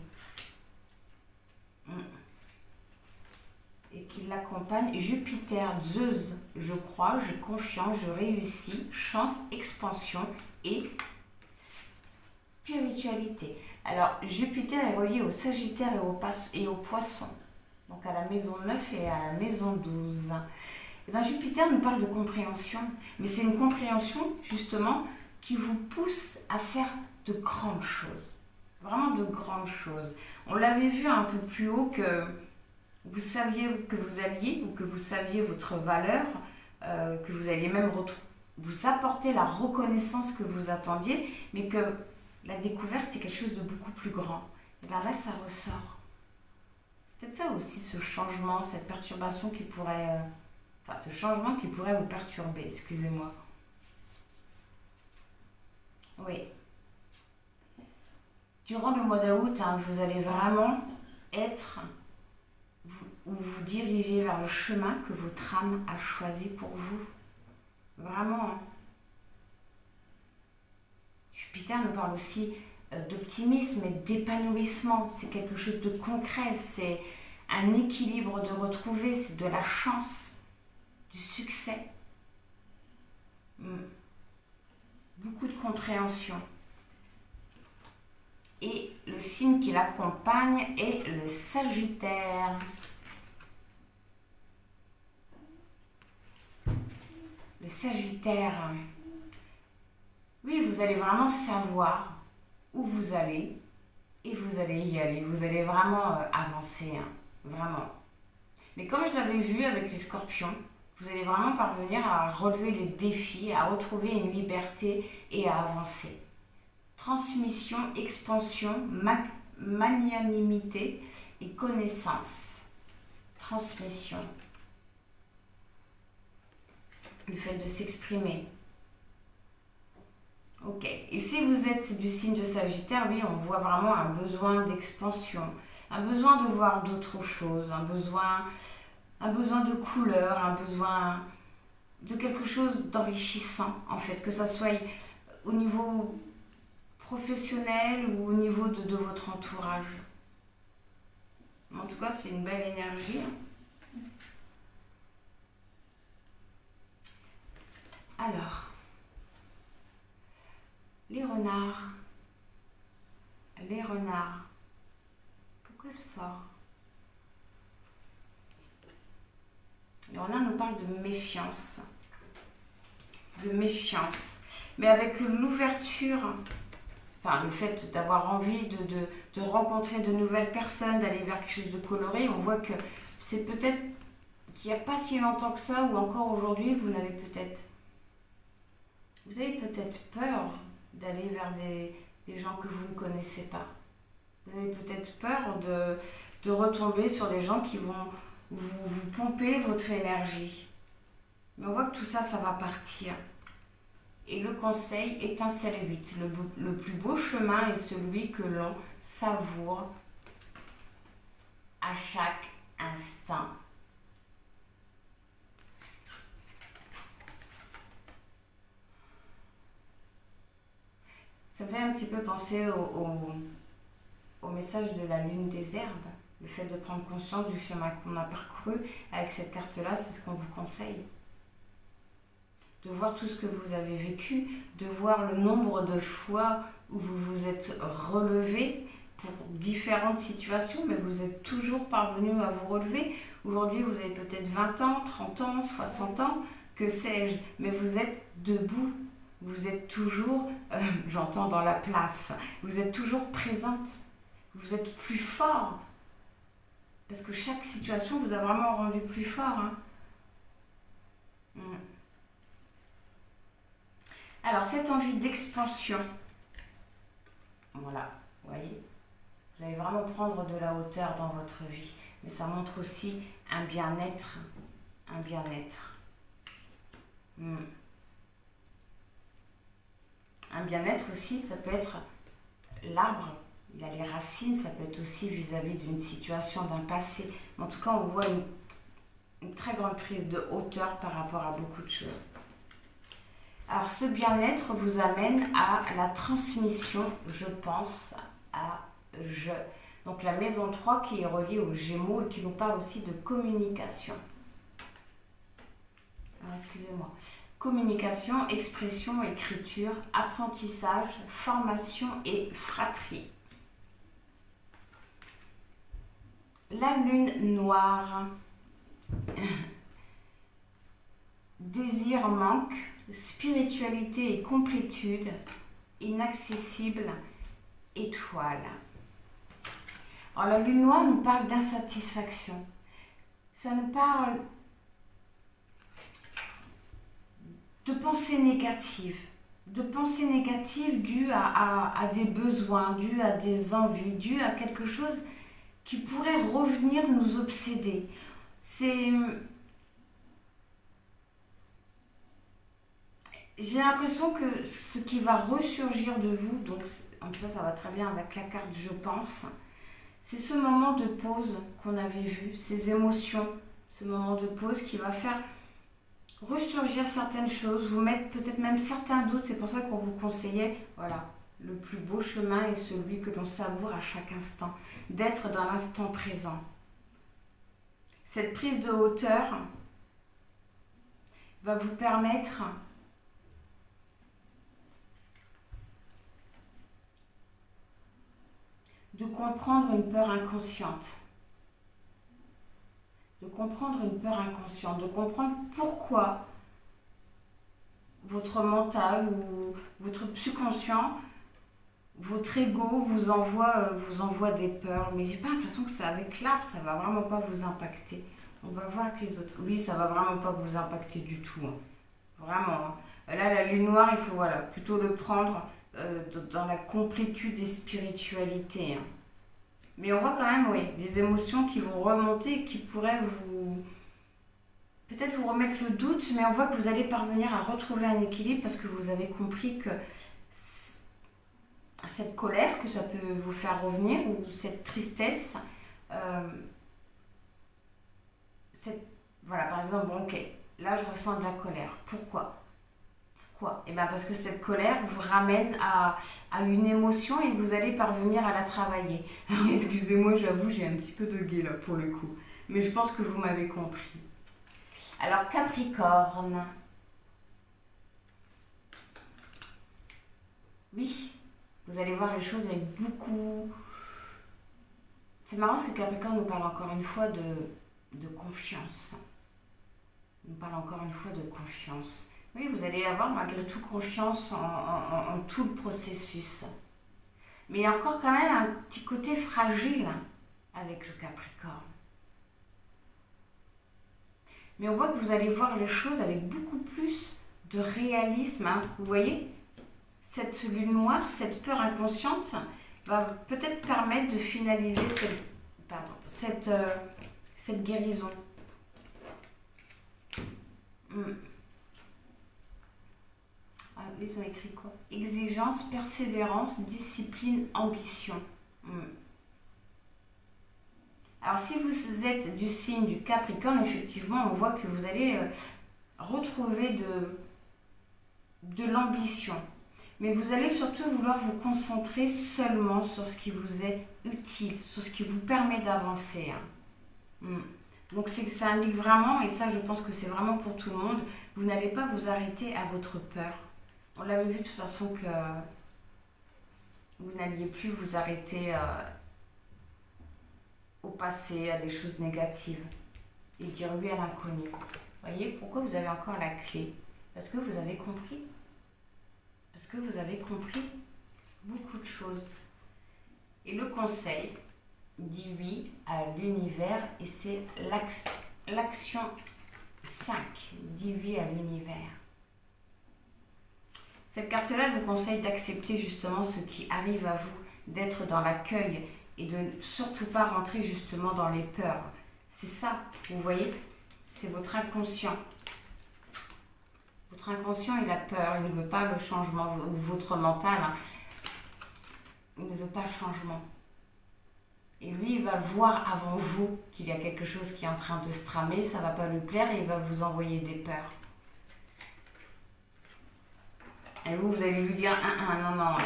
Et qui l'accompagne Jupiter, Zeus, je crois, j'ai confiance, je réussis, chance, expansion et spiritualité. Alors Jupiter est relié au Sagittaire et au Poisson, donc à la maison 9 et à la maison 12. Et bien Jupiter nous parle de compréhension, mais c'est une compréhension justement qui vous pousse à faire de grandes choses, vraiment de grandes choses. On l'avait vu un peu plus haut que vous saviez que vous alliez, ou que vous saviez votre valeur, que vous alliez même vous apporter la reconnaissance que vous attendiez, mais que la découverte c'était quelque chose de beaucoup plus grand. Et bien là ça ressort. C'est peut-être ça aussi, ce changement, cette perturbation qui pourrait... ce changement qui pourrait vous perturber, excusez-moi. Oui. Durant le mois d'août, vous allez vraiment être... ou vous diriger vers le chemin que votre âme a choisi pour vous. Vraiment. Jupiter nous parle aussi d'optimisme et d'épanouissement. C'est quelque chose de concret, c'est un équilibre de retrouver, c'est de la chance, du succès. Beaucoup de compréhension. Et le signe qui l'accompagne est le Sagittaire. Le Sagittaire. Oui, vous allez vraiment savoir où vous allez et vous allez y aller. Vous allez vraiment avancer, vraiment. Mais comme je l'avais vu avec les Scorpions, vous allez vraiment parvenir à relever les défis, à retrouver une liberté et à avancer. Transmission, expansion, magnanimité et connaissance. Transmission. le fait de s'exprimer. Ok, et si vous êtes du signe de Sagittaire, oui, on voit vraiment un besoin d'expansion, un besoin de voir d'autres choses, un besoin de couleur, un besoin de quelque chose d'enrichissant, en fait, que ça soit au niveau professionnel ou au niveau de votre entourage. En tout cas, c'est une belle énergie. Alors, les renards. Les renards. Pourquoi elle sort? Les renards nous parlent de méfiance. De méfiance. Mais avec l'ouverture, enfin le fait d'avoir envie de rencontrer de nouvelles personnes, d'aller vers quelque chose de coloré, on voit que c'est peut-être qu'il n'y a pas si longtemps que ça, ou encore aujourd'hui, vous avez peut-être peur d'aller vers des gens que vous ne connaissez pas. Vous avez peut-être peur de retomber sur des gens qui vont vous pomper votre énergie. Mais on voit que tout ça, ça va partir. Et le conseil, étincelle 8. Le plus beau chemin est celui que l'on savoure à chaque instant. Ça fait un petit peu penser au message de la lune des herbes. Le fait de prendre conscience du chemin qu'on a parcouru. Avec cette carte-là, c'est ce qu'on vous conseille. De voir tout ce que vous avez vécu, de voir le nombre de fois où vous vous êtes relevé pour différentes situations, mais vous êtes toujours parvenu à vous relever. Aujourd'hui, vous avez peut-être 20 ans, 30 ans, 60 ans, que sais-je, mais vous êtes debout. Vous êtes toujours, j'entends dans la place, vous êtes toujours présente. Vous êtes plus fort. Parce que chaque situation vous a vraiment rendu plus fort. Alors, cette envie d'expansion, voilà, vous voyez, vous allez vraiment prendre de la hauteur dans votre vie. Mais ça montre aussi un bien-être. Un bien-être. Un bien-être aussi, ça peut être l'arbre. Il a les racines, ça peut être aussi vis-à-vis d'une situation, d'un passé. En tout cas, on voit une très grande prise de hauteur par rapport à beaucoup de choses. Alors, ce bien-être vous amène à la transmission, je pense, à je. Donc, la maison 3 qui est reliée aux Gémeaux et qui nous parle aussi de communication. Alors, excusez-moi. Communication, expression, écriture, apprentissage, formation et fratrie. La lune noire. Désir, manque, spiritualité et complétude, inaccessible, étoile. Alors la lune noire nous parle d'insatisfaction. Ça nous parle de pensées négatives. De pensées négatives dues à des besoins, dues à des envies, dues à quelque chose qui pourrait revenir nous obséder. J'ai l'impression que ce qui va ressurgir de vous, donc ça va très bien avec la carte je pense, c'est ce moment de pause qu'on avait vu, ces émotions, ce moment de pause qui va faire ressurgir certaines choses, vous mettre peut-être même certains doutes. C'est pour ça qu'on vous conseillait, voilà, le plus beau chemin est celui que l'on savoure à chaque instant, d'être dans l'instant présent. Cette prise de hauteur va vous permettre de comprendre une peur inconsciente. De comprendre une peur inconsciente, de comprendre pourquoi votre mental ou votre subconscient, votre ego vous envoie des peurs. Mais j'ai pas l'impression que c'est avec l'arbre, ça va vraiment pas vous impacter. On va voir avec les autres. Oui, ça va vraiment pas vous impacter du tout. Vraiment. Là, la lune noire, il faut plutôt le prendre dans la complétude des spiritualités. Mais on voit quand même, des émotions qui vont remonter et qui pourraient peut-être vous remettre le doute, mais on voit que vous allez parvenir à retrouver un équilibre parce que vous avez compris que cette colère que ça peut vous faire revenir ou cette tristesse, voilà, par exemple, bon, ok, là je ressens de la colère. Pourquoi? Et bien parce que cette colère vous ramène à une émotion et vous allez parvenir à la travailler. Alors excusez-moi, j'avoue, j'ai un petit peu bugué là pour le coup. Mais je pense que vous m'avez compris. Alors Capricorne. Oui, vous allez voir les choses avec beaucoup... C'est marrant parce que Capricorne nous parle encore une fois de confiance. Il nous parle encore une fois de confiance. Oui, vous allez avoir malgré tout confiance en tout le processus. Mais il y a encore quand même un petit côté fragile avec le Capricorne. Mais on voit que vous allez voir les choses avec beaucoup plus de réalisme. Hein. Vous voyez, cette lune noire, cette peur inconsciente va peut-être permettre de finaliser cette guérison. Ah, ils ont écrit quoi? Exigence, persévérance, discipline, ambition. Alors si vous êtes du signe du Capricorne, effectivement, on voit que vous allez retrouver de l'ambition. Mais vous allez surtout vouloir vous concentrer seulement sur ce qui vous est utile, sur ce qui vous permet d'avancer. Donc ça indique vraiment, et ça je pense que c'est vraiment pour tout le monde, vous n'allez pas vous arrêter à votre peur. On l'avait vu de toute façon que vous n'alliez plus vous arrêter au passé, à des choses négatives et dire oui à l'inconnu. Voyez, pourquoi vous avez encore la clé? Parce que vous avez compris. Parce que vous avez compris beaucoup de choses. Et le conseil dit oui à l'univers et c'est l'action 5. Dit oui à l'univers. Cette carte-là vous conseille d'accepter justement ce qui arrive à vous, d'être dans l'accueil et de surtout pas rentrer justement dans les peurs. C'est ça, vous voyez, c'est votre inconscient. Votre inconscient, il a peur, il ne veut pas le changement, ou votre mental, hein, il ne veut pas le changement. Et lui, il va voir avant vous qu'il y a quelque chose qui est en train de se tramer, ça ne va pas lui plaire et il va vous envoyer des peurs. Et vous allez lui dire, non,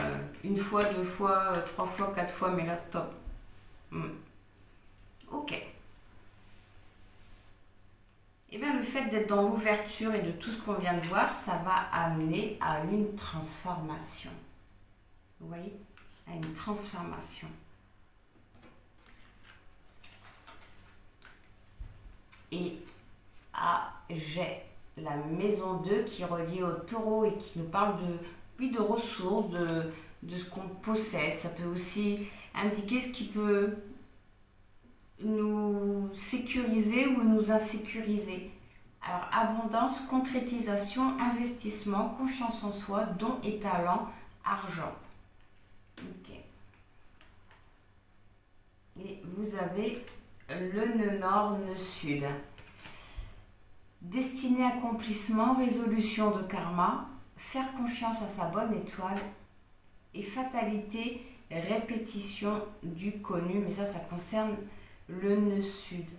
une fois, 2 fois, 3 fois, 4 fois, mais là, stop. Ok. Et bien, le fait d'être dans l'ouverture et de tout ce qu'on vient de voir, ça va amener à une transformation. Vous voyez? À une transformation. Et j'ai la maison 2 qui est reliée au taureau et qui nous parle de ressources, de ce qu'on possède. Ça peut aussi indiquer ce qui peut nous sécuriser ou nous insécuriser. Alors, abondance, concrétisation, investissement, confiance en soi, dons et talents, argent. Ok. Et vous avez le nœud nord, nœud sud. Destiné, accomplissement, résolution de karma, faire confiance à sa bonne étoile et fatalité, répétition du connu. Mais ça concerne le nœud sud.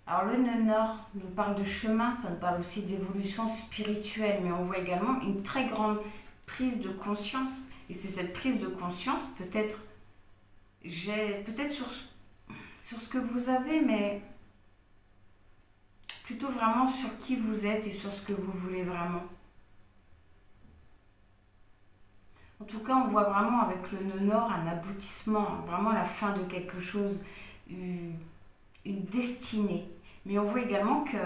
Alors le nœud nord nous parle de chemin, ça nous parle aussi d'évolution spirituelle, mais on voit également une très grande prise de conscience. Et c'est cette prise de conscience, peut-être sur ce que vous avez, mais plutôt vraiment sur qui vous êtes et sur ce que vous voulez vraiment. En tout cas, on voit vraiment avec le nœud nord un aboutissement, vraiment la fin de quelque chose, une destinée. Mais on voit également que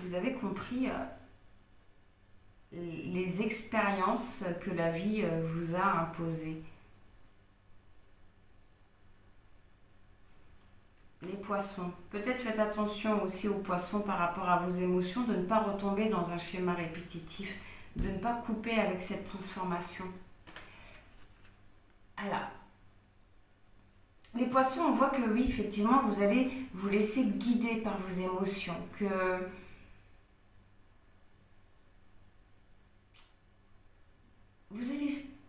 vous avez compris les expériences que la vie vous a imposées. Les poissons. Peut-être faites attention aussi aux poissons par rapport à vos émotions, de ne pas retomber dans un schéma répétitif, de ne pas couper avec cette transformation. Alors, les poissons, on voit que oui, effectivement, vous allez vous laisser guider par vos émotions, que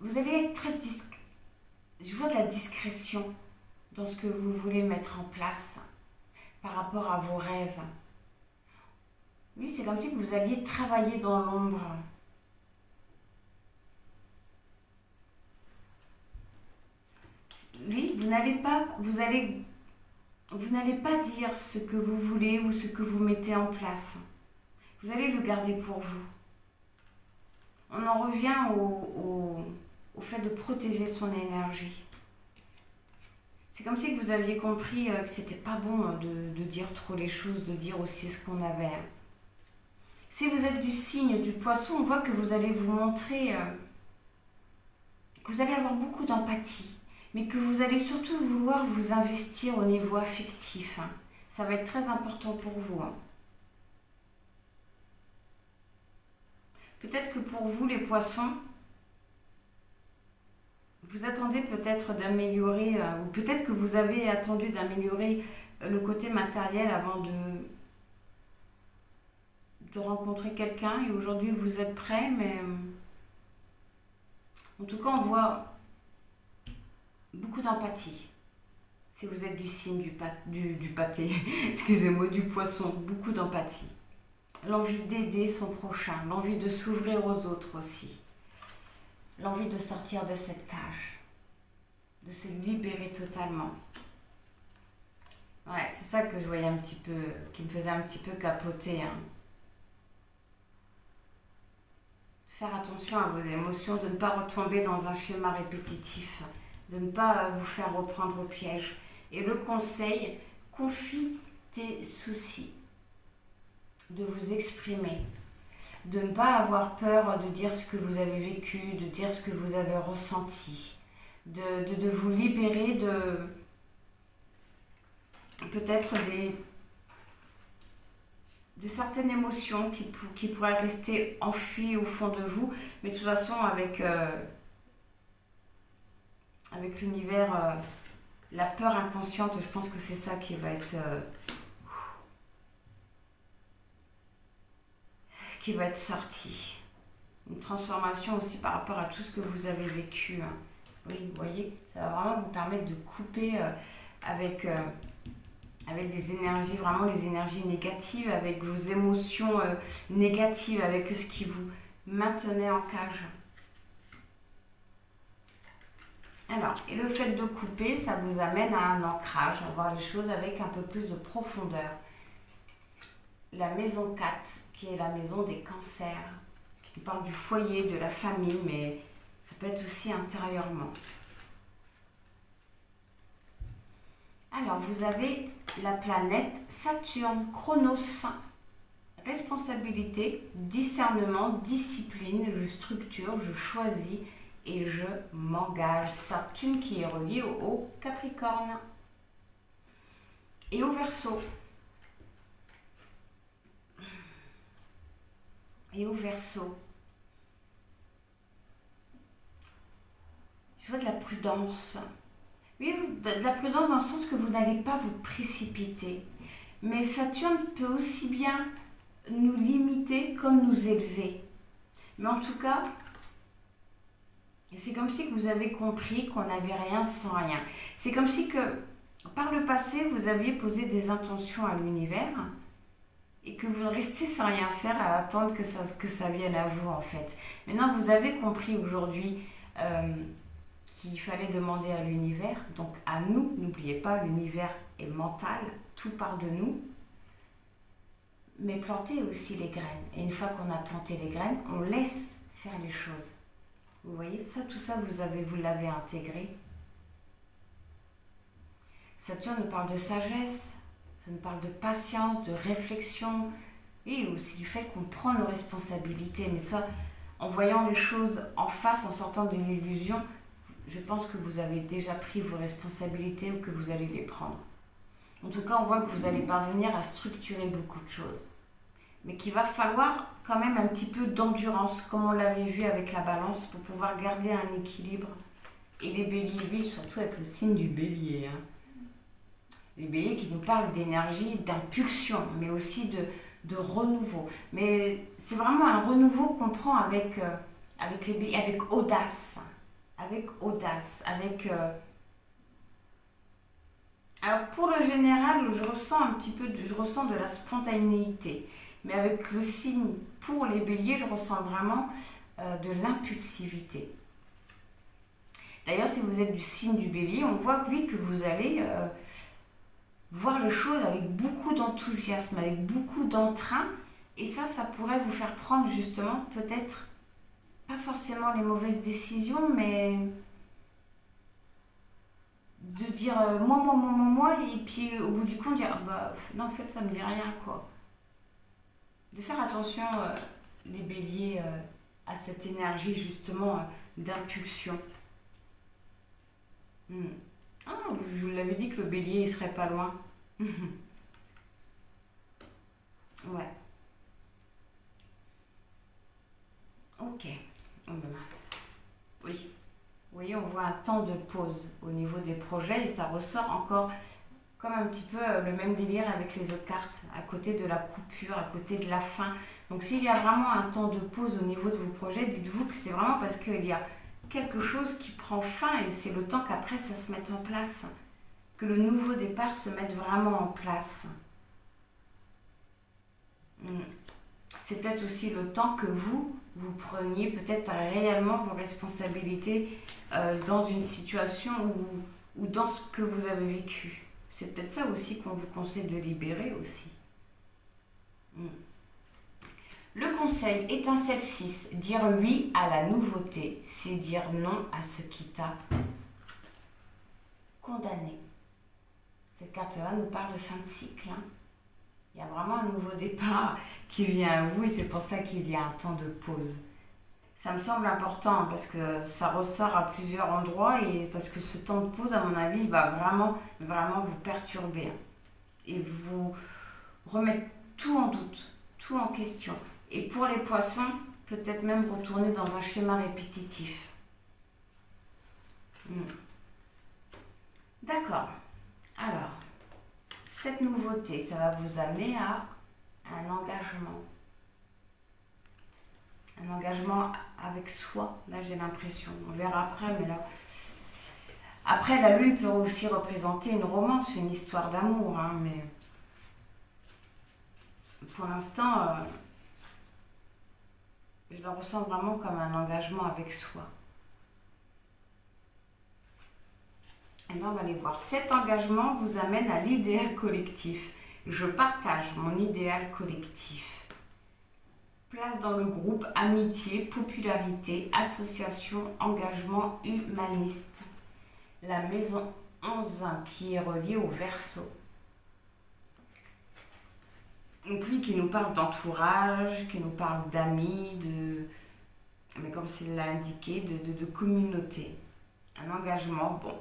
vous allez être très discret. Je vois de la discrétion dans ce que vous voulez mettre en place par rapport à vos rêves. Oui, c'est comme si vous alliez travailler dans l'ombre. Oui, vous n'allez pas dire ce que vous voulez ou ce que vous mettez en place. Vous allez le garder pour vous. On en revient au fait de protéger son énergie. C'est comme si vous aviez compris que c'était pas bon de dire trop les choses, de dire aussi ce qu'on avait. Si vous êtes du signe du poisson, on voit que vous allez vous montrer, que vous allez avoir beaucoup d'empathie, mais que vous allez surtout vouloir vous investir au niveau affectif. Ça va être très important pour vous. Peut-être que pour vous, les poissons, vous attendez peut-être d'améliorer, ou peut-être que vous avez attendu d'améliorer le côté matériel avant de rencontrer quelqu'un et aujourd'hui vous êtes prêt, mais en tout cas on voit beaucoup d'empathie. Si vous êtes du signe du pâté, excusez-moi, du poisson, beaucoup d'empathie. L'envie d'aider son prochain, l'envie de s'ouvrir aux autres aussi. L'envie de sortir de cette cage, de se libérer totalement. Ouais, c'est ça que je voyais un petit peu, qui me faisait un petit peu capoter. Faire attention à vos émotions, de ne pas retomber dans un schéma répétitif, de ne pas vous faire reprendre au piège. Et le conseil, confie tes soucis, de vous exprimer, de ne pas avoir peur de dire ce que vous avez vécu, de dire ce que vous avez ressenti, de vous libérer de peut-être de certaines émotions qui pourraient rester enfuies au fond de vous, mais de toute façon avec l'univers, la peur inconsciente, je pense que c'est ça qui va être sorti. Une transformation aussi par rapport à tout ce que vous avez vécu. Oui, vous voyez, ça va vraiment vous permettre de couper avec des énergies, vraiment les énergies négatives, avec vos émotions négatives, avec ce qui vous maintenait en cage. Alors, et le fait de couper, ça vous amène à un ancrage, à voir les choses avec un peu plus de profondeur. La maison 4, qui est la maison des cancers, qui nous parle du foyer, de la famille, mais ça peut être aussi intérieurement. Alors, vous avez la planète Saturne, Chronos, responsabilité, discernement, discipline, je structure, je choisis et je m'engage. Saturne qui est relié au Capricorne et au Verseau. Et au Verseau, je vois de la prudence. Oui, de la prudence dans le sens que vous n'allez pas vous précipiter. Mais Saturne peut aussi bien nous limiter comme nous élever. Mais en tout cas, c'est comme si vous avez compris qu'on n'avait rien sans rien. C'est comme si que par le passé, vous aviez posé des intentions à l'univers et que vous restez sans rien faire à attendre que ça vienne à vous en fait. Maintenant, vous avez compris aujourd'hui qu'il fallait demander à l'univers, donc à nous, n'oubliez pas, l'univers est mental, tout part de nous, mais planter aussi les graines. Et une fois qu'on a planté les graines, on laisse faire les choses. Vous voyez, ça, tout ça, vous l'avez intégré. Saturne nous parle de sagesse, ça nous parle de patience, de réflexion, et aussi du fait qu'on prend nos responsabilités. Mais ça, en voyant les choses en face, en sortant de l'illusion, je pense que vous avez déjà pris vos responsabilités ou que vous allez les prendre. En tout cas, on voit que vous allez parvenir à structurer beaucoup de choses. Mais qu'il va falloir quand même un petit peu d'endurance, comme on l'avait vu avec la balance, pour pouvoir garder un équilibre. Et les béliers, oui, surtout avec le signe du bélier. Les béliers qui nous parlent d'énergie, d'impulsion, mais aussi de renouveau. Mais c'est vraiment un renouveau qu'on prend avec les béliers, avec audace. avec audace, avec... Alors pour le général, je ressens de la spontanéité. Mais avec le signe pour les béliers, je ressens vraiment de l'impulsivité. D'ailleurs, si vous êtes du signe du bélier, on voit que vous allez voir les choses avec beaucoup d'enthousiasme, avec beaucoup d'entrain. Et ça pourrait vous faire prendre justement peut-être, pas forcément les mauvaises décisions, mais de dire moi, et puis au bout du compte dire non, en fait ça me dit rien quoi. De faire attention les béliers à cette énergie justement d'impulsion. Ah, je vous l'avais dit que le bélier il serait pas loin. Ouais. Ok. Oh mince. Oui. Vous voyez, on voit un temps de pause au niveau des projets et ça ressort encore comme un petit peu le même délire avec les autres cartes, à côté de la coupure, à côté de la fin. Donc s'il y a vraiment un temps de pause au niveau de vos projets, dites-vous que c'est vraiment parce qu'il y a quelque chose qui prend fin et c'est le temps qu'après ça se mette en place, que le nouveau départ se mette vraiment en place. C'est peut-être aussi le temps que vous preniez peut-être réellement vos responsabilités dans une situation ou dans ce que vous avez vécu. C'est peut-être ça aussi qu'on vous conseille de libérer aussi. Le conseil étincelle 6, dire oui à la nouveauté, c'est dire non à ce qui t'a condamné. Cette carte-là nous parle de fin de cycle. Il y a vraiment un nouveau départ qui vient à vous et c'est pour ça qu'il y a un temps de pause. Ça me semble important parce que ça ressort à plusieurs endroits et parce que ce temps de pause, à mon avis, il va vraiment vous perturber et vous remettre tout en doute, tout en question. Et pour les poissons, peut-être même retourner dans un schéma répétitif. D'accord. Alors, cette nouveauté, ça va vous amener à un engagement. Un engagement avec soi, là j'ai l'impression. On verra après, mais là... Après, la lune peut aussi représenter une romance, une histoire d'amour, mais... Pour l'instant, je le ressens vraiment comme un engagement avec soi. Et bien, on va aller voir. Cet engagement vous amène à l'idéal collectif. Je partage mon idéal collectif. Place dans le groupe, amitié, popularité, association, engagement humaniste. La maison 11 qui est reliée au Verseau. Donc lui qui nous parle d'entourage, qui nous parle d'amis, mais comme c'est l'a indiqué, de communauté. Un engagement, bon.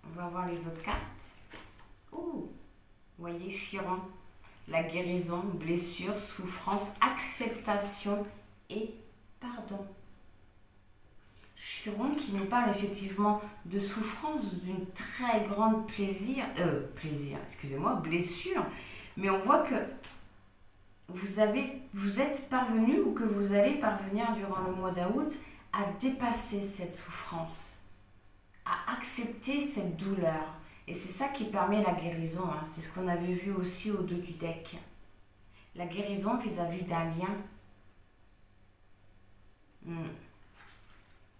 On va voir les autres cartes. Vous voyez, Chiron. La guérison, blessure, souffrance, acceptation et pardon. Chiron qui nous parle effectivement de souffrance, d'une très grande blessure. Mais on voit que vous êtes parvenu ou que vous allez parvenir durant le mois d'août à dépasser cette souffrance, à accepter cette douleur. Et c'est ça qui permet la guérison, c'est ce qu'on avait vu aussi au dos du deck. La guérison vis-à-vis d'un lien.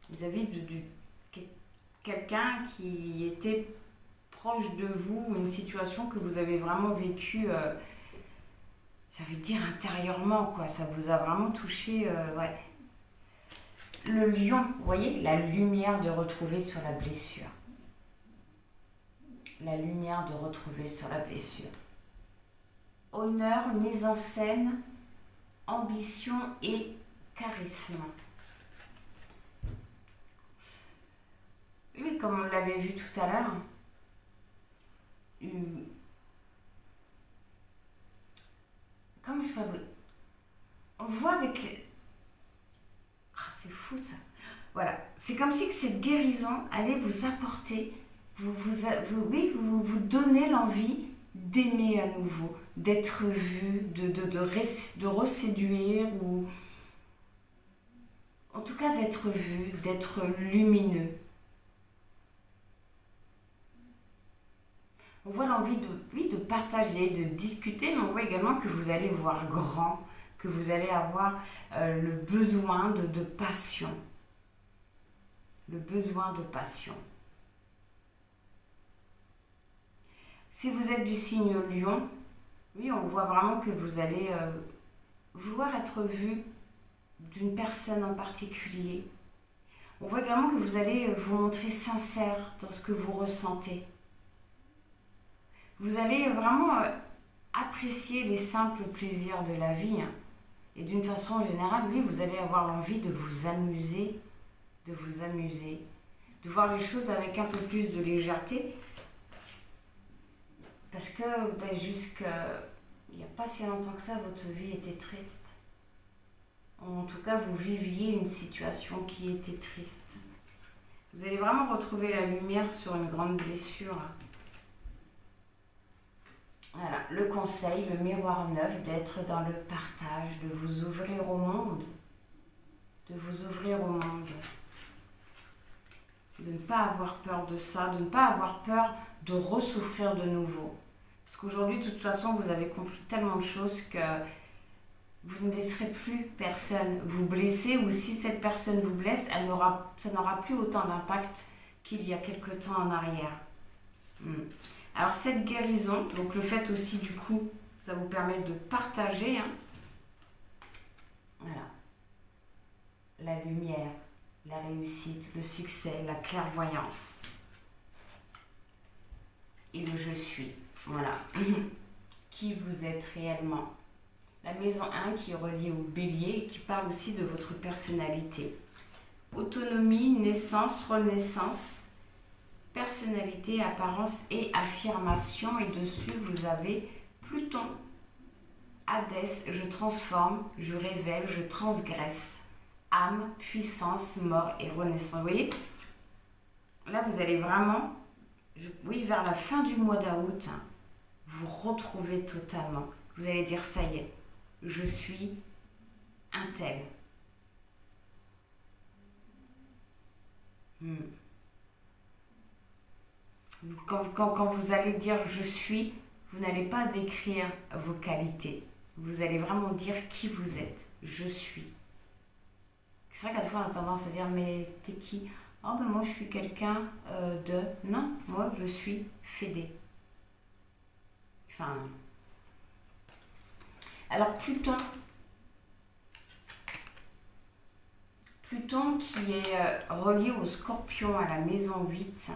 Vis-à-vis de quelqu'un qui était proche de vous, une situation que vous avez vraiment vécue, ça veut dire intérieurement, quoi. Ça vous a vraiment touché, ouais. Le lion, vous voyez, la lumière de retrouver sur la blessure. La lumière de retrouver sur la blessure. Honneur, mise en scène, ambition et charisme. Oui, comme on l'avait vu tout à l'heure, comme je peux... On voit avec les... c'est fou ça. Voilà, c'est comme si que cette guérison allait vous apporter, vous donner l'envie d'aimer à nouveau, d'être vu, de reséduire ou en tout cas d'être vu, d'être lumineux. On voit l'envie de partager, de discuter, mais on voit également que vous allez voir grand, que vous allez avoir le besoin de passion. Le besoin de passion. Si vous êtes du signe Lion, oui, on voit vraiment que vous allez vouloir être vu d'une personne en particulier. On voit également que vous allez vous montrer sincère dans ce que vous ressentez. Vous allez vraiment apprécier les simples plaisirs de la vie. Et d'une façon générale, oui, vous allez avoir l'envie de vous amuser, de voir les choses avec un peu plus de légèreté. Parce que il n'y a pas si longtemps que ça, votre vie était triste. En tout cas, vous viviez une situation qui était triste. Vous allez vraiment retrouver la lumière sur une grande blessure. Voilà, le conseil, le miroir neuf, d'être dans le partage, de vous ouvrir au monde. De vous ouvrir au monde. De ne pas avoir peur de ça, de ne pas avoir peur de ressouffrir de nouveau. Parce qu'aujourd'hui, de toute façon, vous avez compris tellement de choses que vous ne laisserez plus personne vous blesser, ou si cette personne vous blesse, ça n'aura plus autant d'impact qu'il y a quelque temps en arrière. Alors cette guérison, donc le fait aussi du coup, ça vous permet de partager, voilà, la lumière, la réussite, le succès, la clairvoyance et le je suis, voilà, qui vous êtes réellement. La maison 1 qui est reliée au bélier et qui parle aussi de votre personnalité. Autonomie, naissance, renaissance, personnalité, apparence et affirmation. Et dessus, vous avez Pluton, Hadès, je transforme, je révèle, je transgresse. Âme, puissance, mort et renaissance. Vous voyez, là, vous allez vraiment, vers la fin du mois d'août, vous retrouver totalement. Vous allez dire, ça y est, je suis un tel. Quand vous allez dire je suis, vous n'allez pas décrire vos qualités. Vous allez vraiment dire qui vous êtes. Je suis. C'est vrai qu'à la fois on a tendance à dire mais t'es qui? Oh ben moi je suis quelqu'un de... Non, moi je suis Fédé. Enfin... Alors Pluton qui est relié au Scorpion à la maison 8,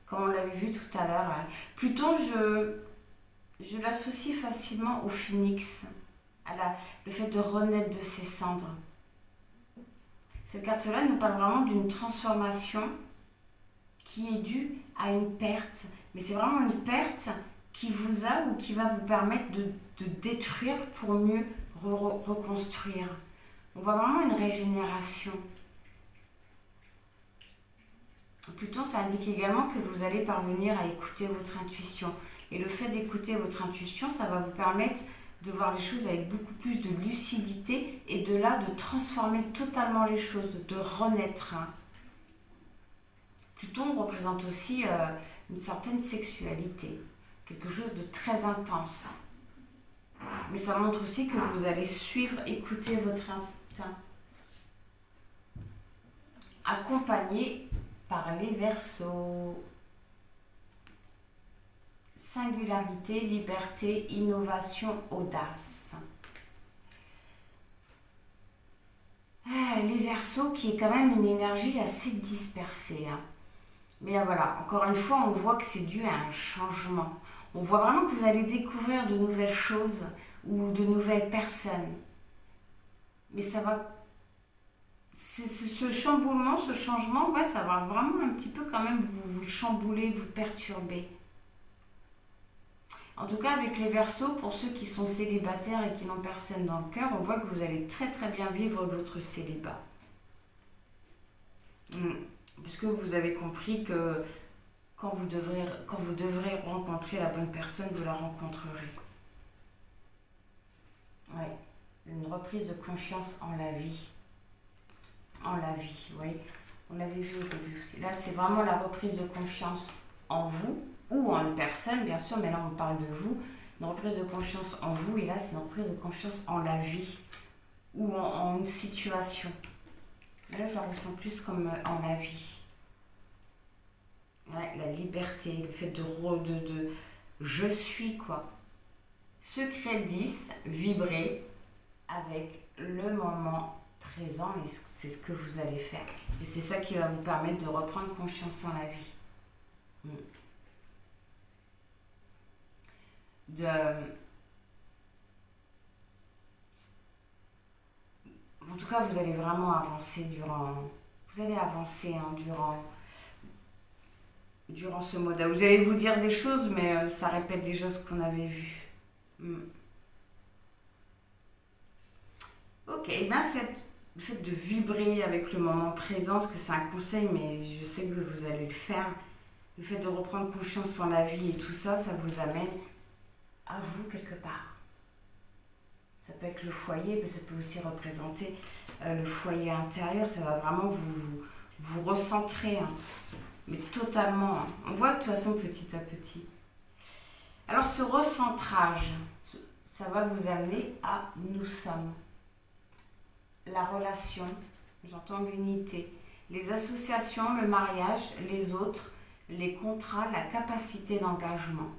comme on l'avait vu tout à l'heure. Pluton, je l'associe facilement au phénix, le fait de renaître de ses cendres. Cette carte-là nous parle vraiment d'une transformation qui est due à une perte. Mais c'est vraiment une perte qui vous a ou qui va vous permettre de détruire pour mieux reconstruire. On voit vraiment une régénération. Pluton, ça indique également que vous allez parvenir à écouter votre intuition. Et le fait d'écouter votre intuition, ça va vous permettre de voir les choses avec beaucoup plus de lucidité et de là, de transformer totalement les choses, de renaître. Pluton représente aussi une certaine sexualité, quelque chose de très intense. Mais ça montre aussi que vous allez suivre, écouter votre instinct. Accompagné par les Verseaux. Singularité, liberté, innovation, audace. Les Verseaux qui est quand même une énergie assez dispersée. Mais voilà, encore une fois, on voit que c'est dû à un changement. On voit vraiment que vous allez découvrir de nouvelles choses ou de nouvelles personnes. Mais ça va... Ce chamboulement, ce changement, ça va vraiment un petit peu quand même vous chambouler, vous perturber. En tout cas, avec les Verseaux, pour ceux qui sont célibataires et qui n'ont personne dans le cœur, on voit que vous allez très très bien vivre votre célibat. Puisque vous avez compris que quand vous devrez rencontrer la bonne personne, vous la rencontrerez. Ouais, une reprise de confiance en la vie. en la vie, vous voyez. On l'avait vu au début aussi. Là, c'est vraiment la reprise de confiance en vous ou en une personne, bien sûr, mais là, on parle de vous. Une reprise de confiance en vous, et là, c'est une reprise de confiance en la vie ou en une situation. Là, je la ressens plus comme en la vie. Ouais, la liberté, le fait de je suis, quoi. Secret 10, vibrer avec le moment présent, et c'est ce que vous allez faire. Et c'est ça qui va vous permettre de reprendre confiance en la vie. En tout cas, vous allez vraiment avancer durant ce mode. Vous allez vous dire des choses, mais ça répète déjà ce qu'on avait vu. Ok, et bien le fait de vibrer avec le moment présent, parce que c'est un conseil, mais je sais que vous allez le faire, le fait de reprendre confiance en la vie et tout ça, ça vous amène à vous quelque part. Ça peut être le foyer, mais ça peut aussi représenter le foyer intérieur, ça va vraiment vous recentrer, hein, mais totalement. Hein. On voit de toute façon petit à petit. Alors ce recentrage, ça va vous amener à nous sommes. La relation, j'entends l'unité, les associations, le mariage, les autres, les contrats, la capacité d'engagement.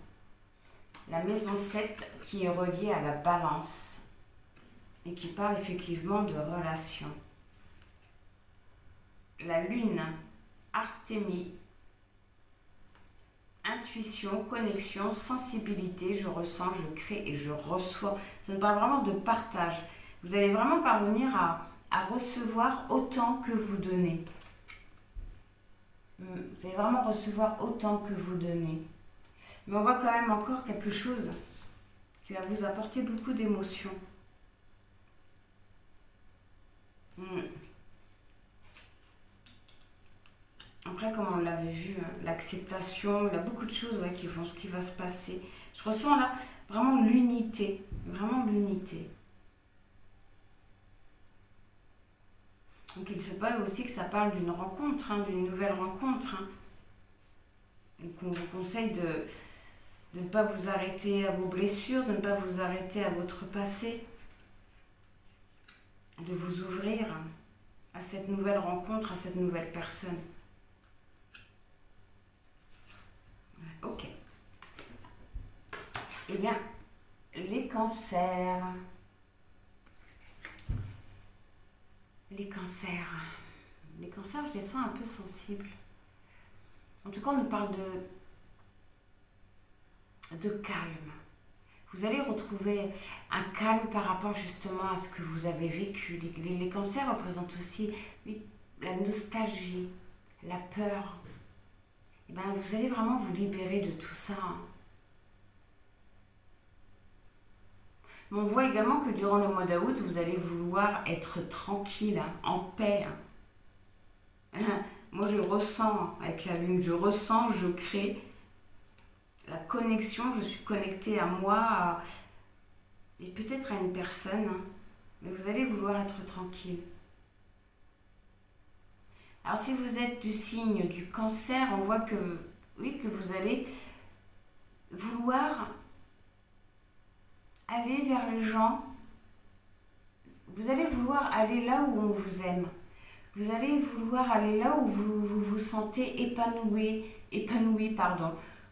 La maison 7 qui est reliée à la balance et qui parle effectivement de relations. La lune, Artémis, intuition, connexion, sensibilité, je ressens, je crée et je reçois. Ça nous parle vraiment de partage. Vous allez vraiment parvenir à recevoir autant que vous donnez. Vous allez vraiment recevoir autant que vous donnez. Mais on voit quand même encore quelque chose qui va vous apporter beaucoup d'émotions. Après, comme on l'avait vu, hein, l'acceptation, il y a beaucoup de choses qui va se passer. Je ressens là vraiment l'unité, vraiment l'unité. Donc il se peut aussi que ça parle d'une rencontre, hein, d'une nouvelle rencontre. Hein. Donc on vous conseille de ne pas vous arrêter à vos blessures, de ne pas vous arrêter à votre passé, de vous ouvrir à cette nouvelle rencontre, à cette nouvelle personne. Ok. Eh bien, les cancers. Les cancers, je les sens un peu sensibles. En tout cas, on nous parle de calme. Vous allez retrouver un calme par rapport justement à ce que vous avez vécu. Les cancers représentent aussi la nostalgie, la peur. Et bien, vous allez vraiment vous libérer de tout ça. Mais on voit également que durant le mois d'août, vous allez vouloir être tranquille, hein, en paix. Moi, je ressens avec la lune, je crée la connexion, je suis connectée à moi et peut-être à une personne, hein, mais vous allez vouloir être tranquille. Alors, si vous êtes du signe du cancer, on voit que vous allez vouloir aller vers les gens, vous allez vouloir aller là où on vous aime. Vous allez vouloir aller là où vous vous sentez épanoui,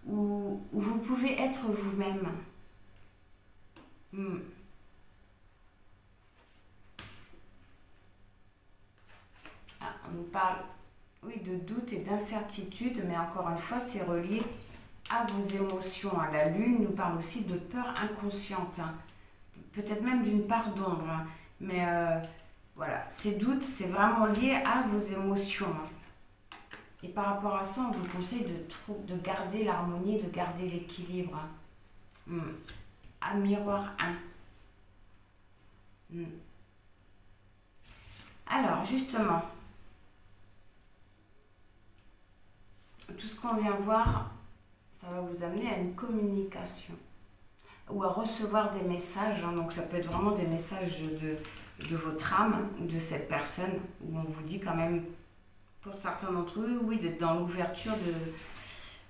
où vous pouvez être vous-même. On nous parle, de doute et d'incertitude, mais encore une fois, c'est relié à vos émotions. La lune nous parle aussi de peur inconsciente, hein. Peut-être même d'une part d'ombre, hein. Mais voilà, ces doutes, c'est vraiment lié à vos émotions, hein. Et par rapport à ça, on vous conseille de garder l'harmonie, de garder l'équilibre, hein. À miroir 1. Alors, justement, tout ce qu'on vient voir, ça va vous amener à une communication ou à recevoir des messages, hein. Donc ça peut être vraiment des messages de votre âme ou de cette personne, où on vous dit quand même, pour certains d'entre eux, oui, d'être dans l'ouverture,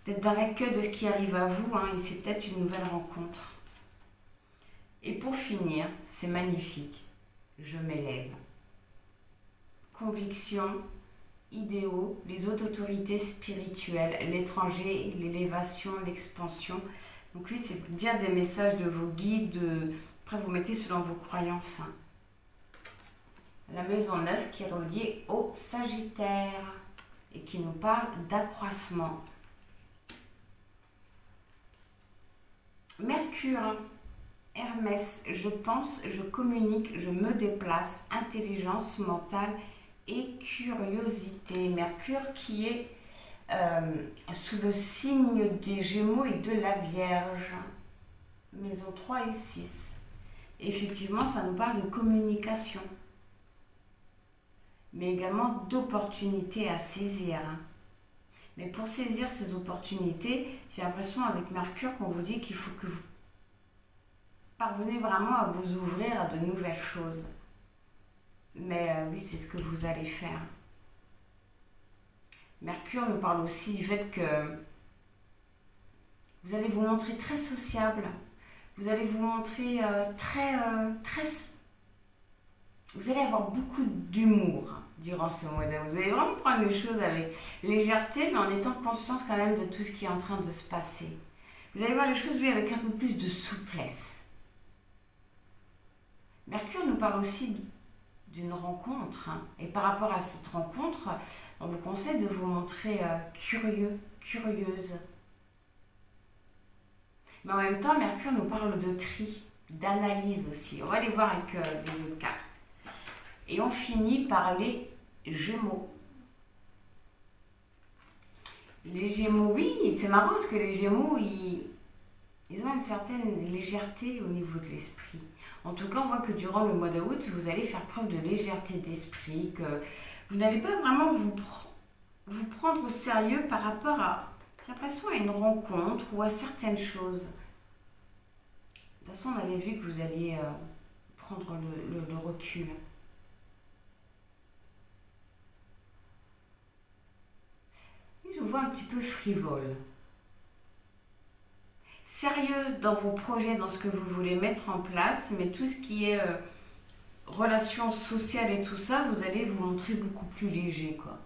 d'être dans l'accueil de ce qui arrive à vous, hein, et c'est peut-être une nouvelle rencontre. Et pour finir, c'est magnifique, je m'élève. Conviction, idéaux, les autres autorités spirituelles, l'étranger, l'élévation, l'expansion. Donc lui, c'est bien des messages de vos guides, après vous mettez selon vos croyances. Hein. La maison 9 qui est reliée au Sagittaire et qui nous parle d'accroissement. Mercure, Hermès, je pense, je communique, je me déplace, intelligence mentale et curiosité. Mercure qui est sous le signe des Gémeaux et de la Vierge, maison 3 et 6. Effectivement, ça nous parle de communication, mais également d'opportunités à saisir. Mais pour saisir ces opportunités, j'ai l'impression avec Mercure qu'on vous dit qu'il faut que vous parvenez vraiment à vous ouvrir à de nouvelles choses. Mais oui, c'est ce que vous allez faire. Mercure nous parle aussi du fait que vous allez vous montrer très sociable. Vous allez vous montrer vous allez avoir beaucoup d'humour durant ce mois d'août. Vous allez vraiment prendre les choses avec légèreté, mais en étant conscience quand même de tout ce qui est en train de se passer. Vous allez voir les choses, lui, avec un peu plus de souplesse. Mercure nous parle aussi d'une rencontre. Hein. Et par rapport à cette rencontre, on vous conseille de vous montrer curieux, curieuse. Mais en même temps, Mercure nous parle de tri, d'analyse aussi. On va aller voir avec les autres cartes. Et on finit par les Gémeaux. Les Gémeaux, oui, c'est marrant parce que les Gémeaux, ils ont une certaine légèreté au niveau de l'esprit. En tout cas, on voit que durant le mois d'août, vous allez faire preuve de légèreté d'esprit, que vous n'allez pas vraiment vous prendre au sérieux par rapport à, j'ai l'impression, à une rencontre ou à certaines choses. De toute façon, on avait vu que vous alliez prendre le recul. Et je vous vois un petit peu frivole. Sérieux dans vos projets, dans ce que vous voulez mettre en place, mais tout ce qui est relations sociales et tout ça, vous allez vous montrer beaucoup plus léger, quoi.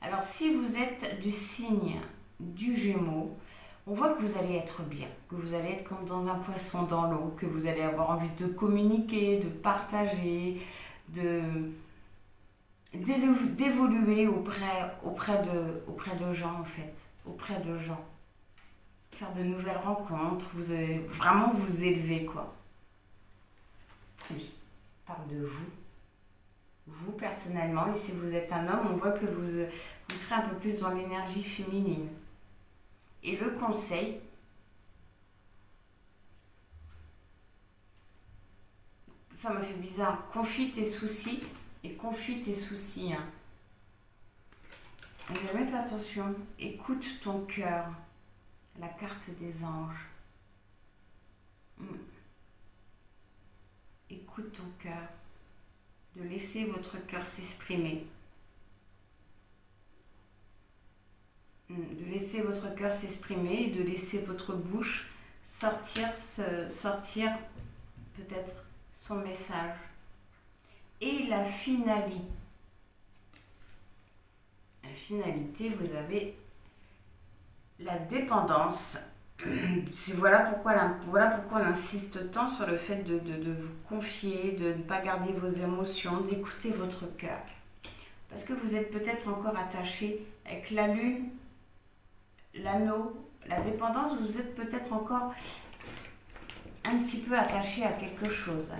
Alors, si vous êtes du signe du Gémeaux, on voit que vous allez être bien, que vous allez être comme dans un poisson dans l'eau, que vous allez avoir envie de communiquer, de partager, d'évoluer auprès de gens, en fait, auprès de gens. Faire de nouvelles rencontres, vous allez vraiment vous élever, quoi. Oui, on parle de vous. Vous, personnellement, et si vous êtes un homme, on voit que vous serez un peu plus dans l'énergie féminine. Et le conseil, ça m'a fait bizarre, confie tes soucis et confie tes soucis. Hein. J'ai jamais fait attention, écoute ton cœur. La carte des anges. Écoute ton cœur. De laisser votre cœur s'exprimer. De laisser votre cœur s'exprimer et de laisser votre bouche sortir peut-être son message. Et la finalité. La finalité, vous avez la dépendance. Voilà pourquoi on insiste tant sur le fait de vous confier, de ne pas garder vos émotions, d'écouter votre cœur. Parce que vous êtes peut-être encore attaché avec la lune, l'anneau, la dépendance, vous êtes peut-être encore un petit peu attaché à quelque chose.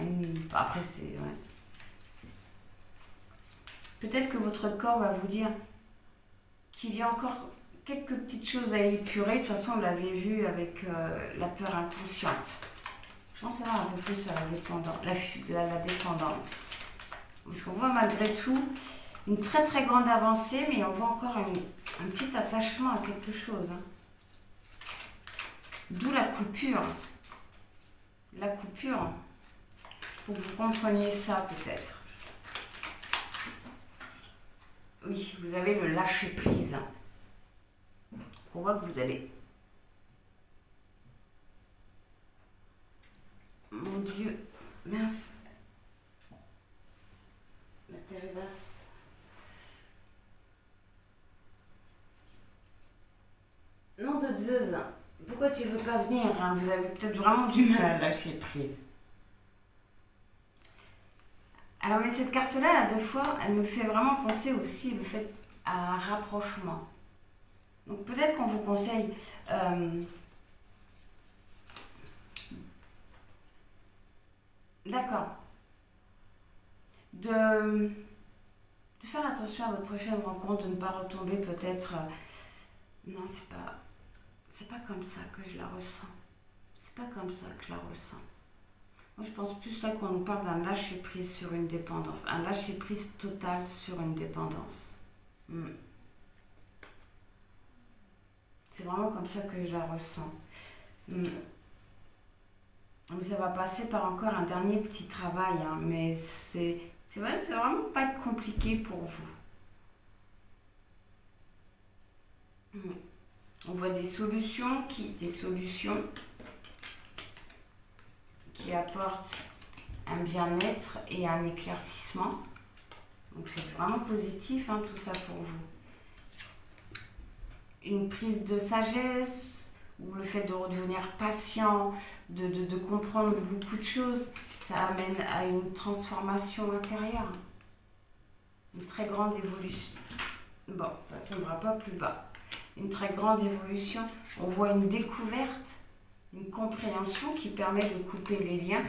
Après, c'est... Ouais. Peut-être que votre corps va vous dire qu'il y a encore quelques petites choses à épurer. De toute façon, on l'avait vu avec la peur inconsciente. Je pense savoir un peu plus sur la dépendance. Parce qu'on voit malgré tout une très très grande avancée, mais on voit encore un petit attachement à quelque chose. Hein. D'où la coupure. La coupure. Pour que vous compreniez ça peut-être. Oui, vous avez le lâcher prise. On voit que vous allez... Mon Dieu, mince. La terre est basse. Non de Zeus, pourquoi tu veux pas venir hein? Vous avez peut-être vraiment du mal à lâcher prise. Alors mais cette carte-là, deux fois, elle me fait vraiment penser aussi le fait à un rapprochement. Donc peut-être qu'on vous conseille d'accord, de faire attention à votre prochaine rencontre, de ne pas retomber peut-être... non, c'est pas comme ça que je la ressens. C'est pas comme ça que je la ressens. Moi, je pense plus là qu'on nous parle d'un lâcher-prise sur une dépendance. Un lâcher-prise total sur une dépendance. C'est vraiment comme ça que je la ressens. Mais ça va passer par encore un dernier petit travail. Hein, mais c'est vrai, ça va vraiment pas être compliqué pour vous. On voit des solutions qui apportent un bien-être et un éclaircissement. Donc c'est vraiment positif hein, tout ça pour vous. Une prise de sagesse ou le fait de redevenir patient, de comprendre beaucoup de choses, ça amène à une transformation intérieure. Une très grande évolution. Bon, ça ne tombera pas plus bas. Une très grande évolution. On voit une découverte, une compréhension qui permet de couper les liens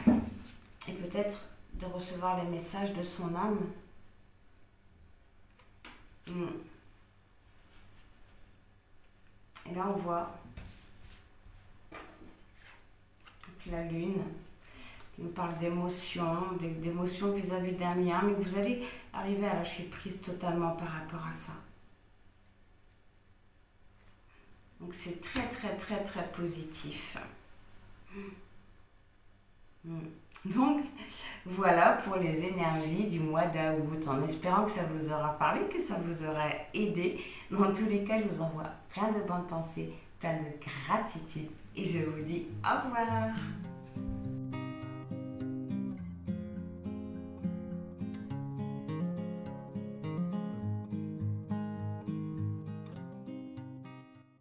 et peut-être de recevoir les messages de son âme. Et là, on voit la lune qui nous parle d'émotions, d'émotions vis-à-vis d'un lien, mais que vous allez arriver à lâcher prise totalement par rapport à ça. Donc c'est très très très très positif. Donc voilà pour les énergies du mois d'août, en espérant que ça vous aura parlé, que ça vous aura aidé. Dans tous les cas, je vous envoie plein de bonnes pensées, plein de gratitude et je vous dis au revoir.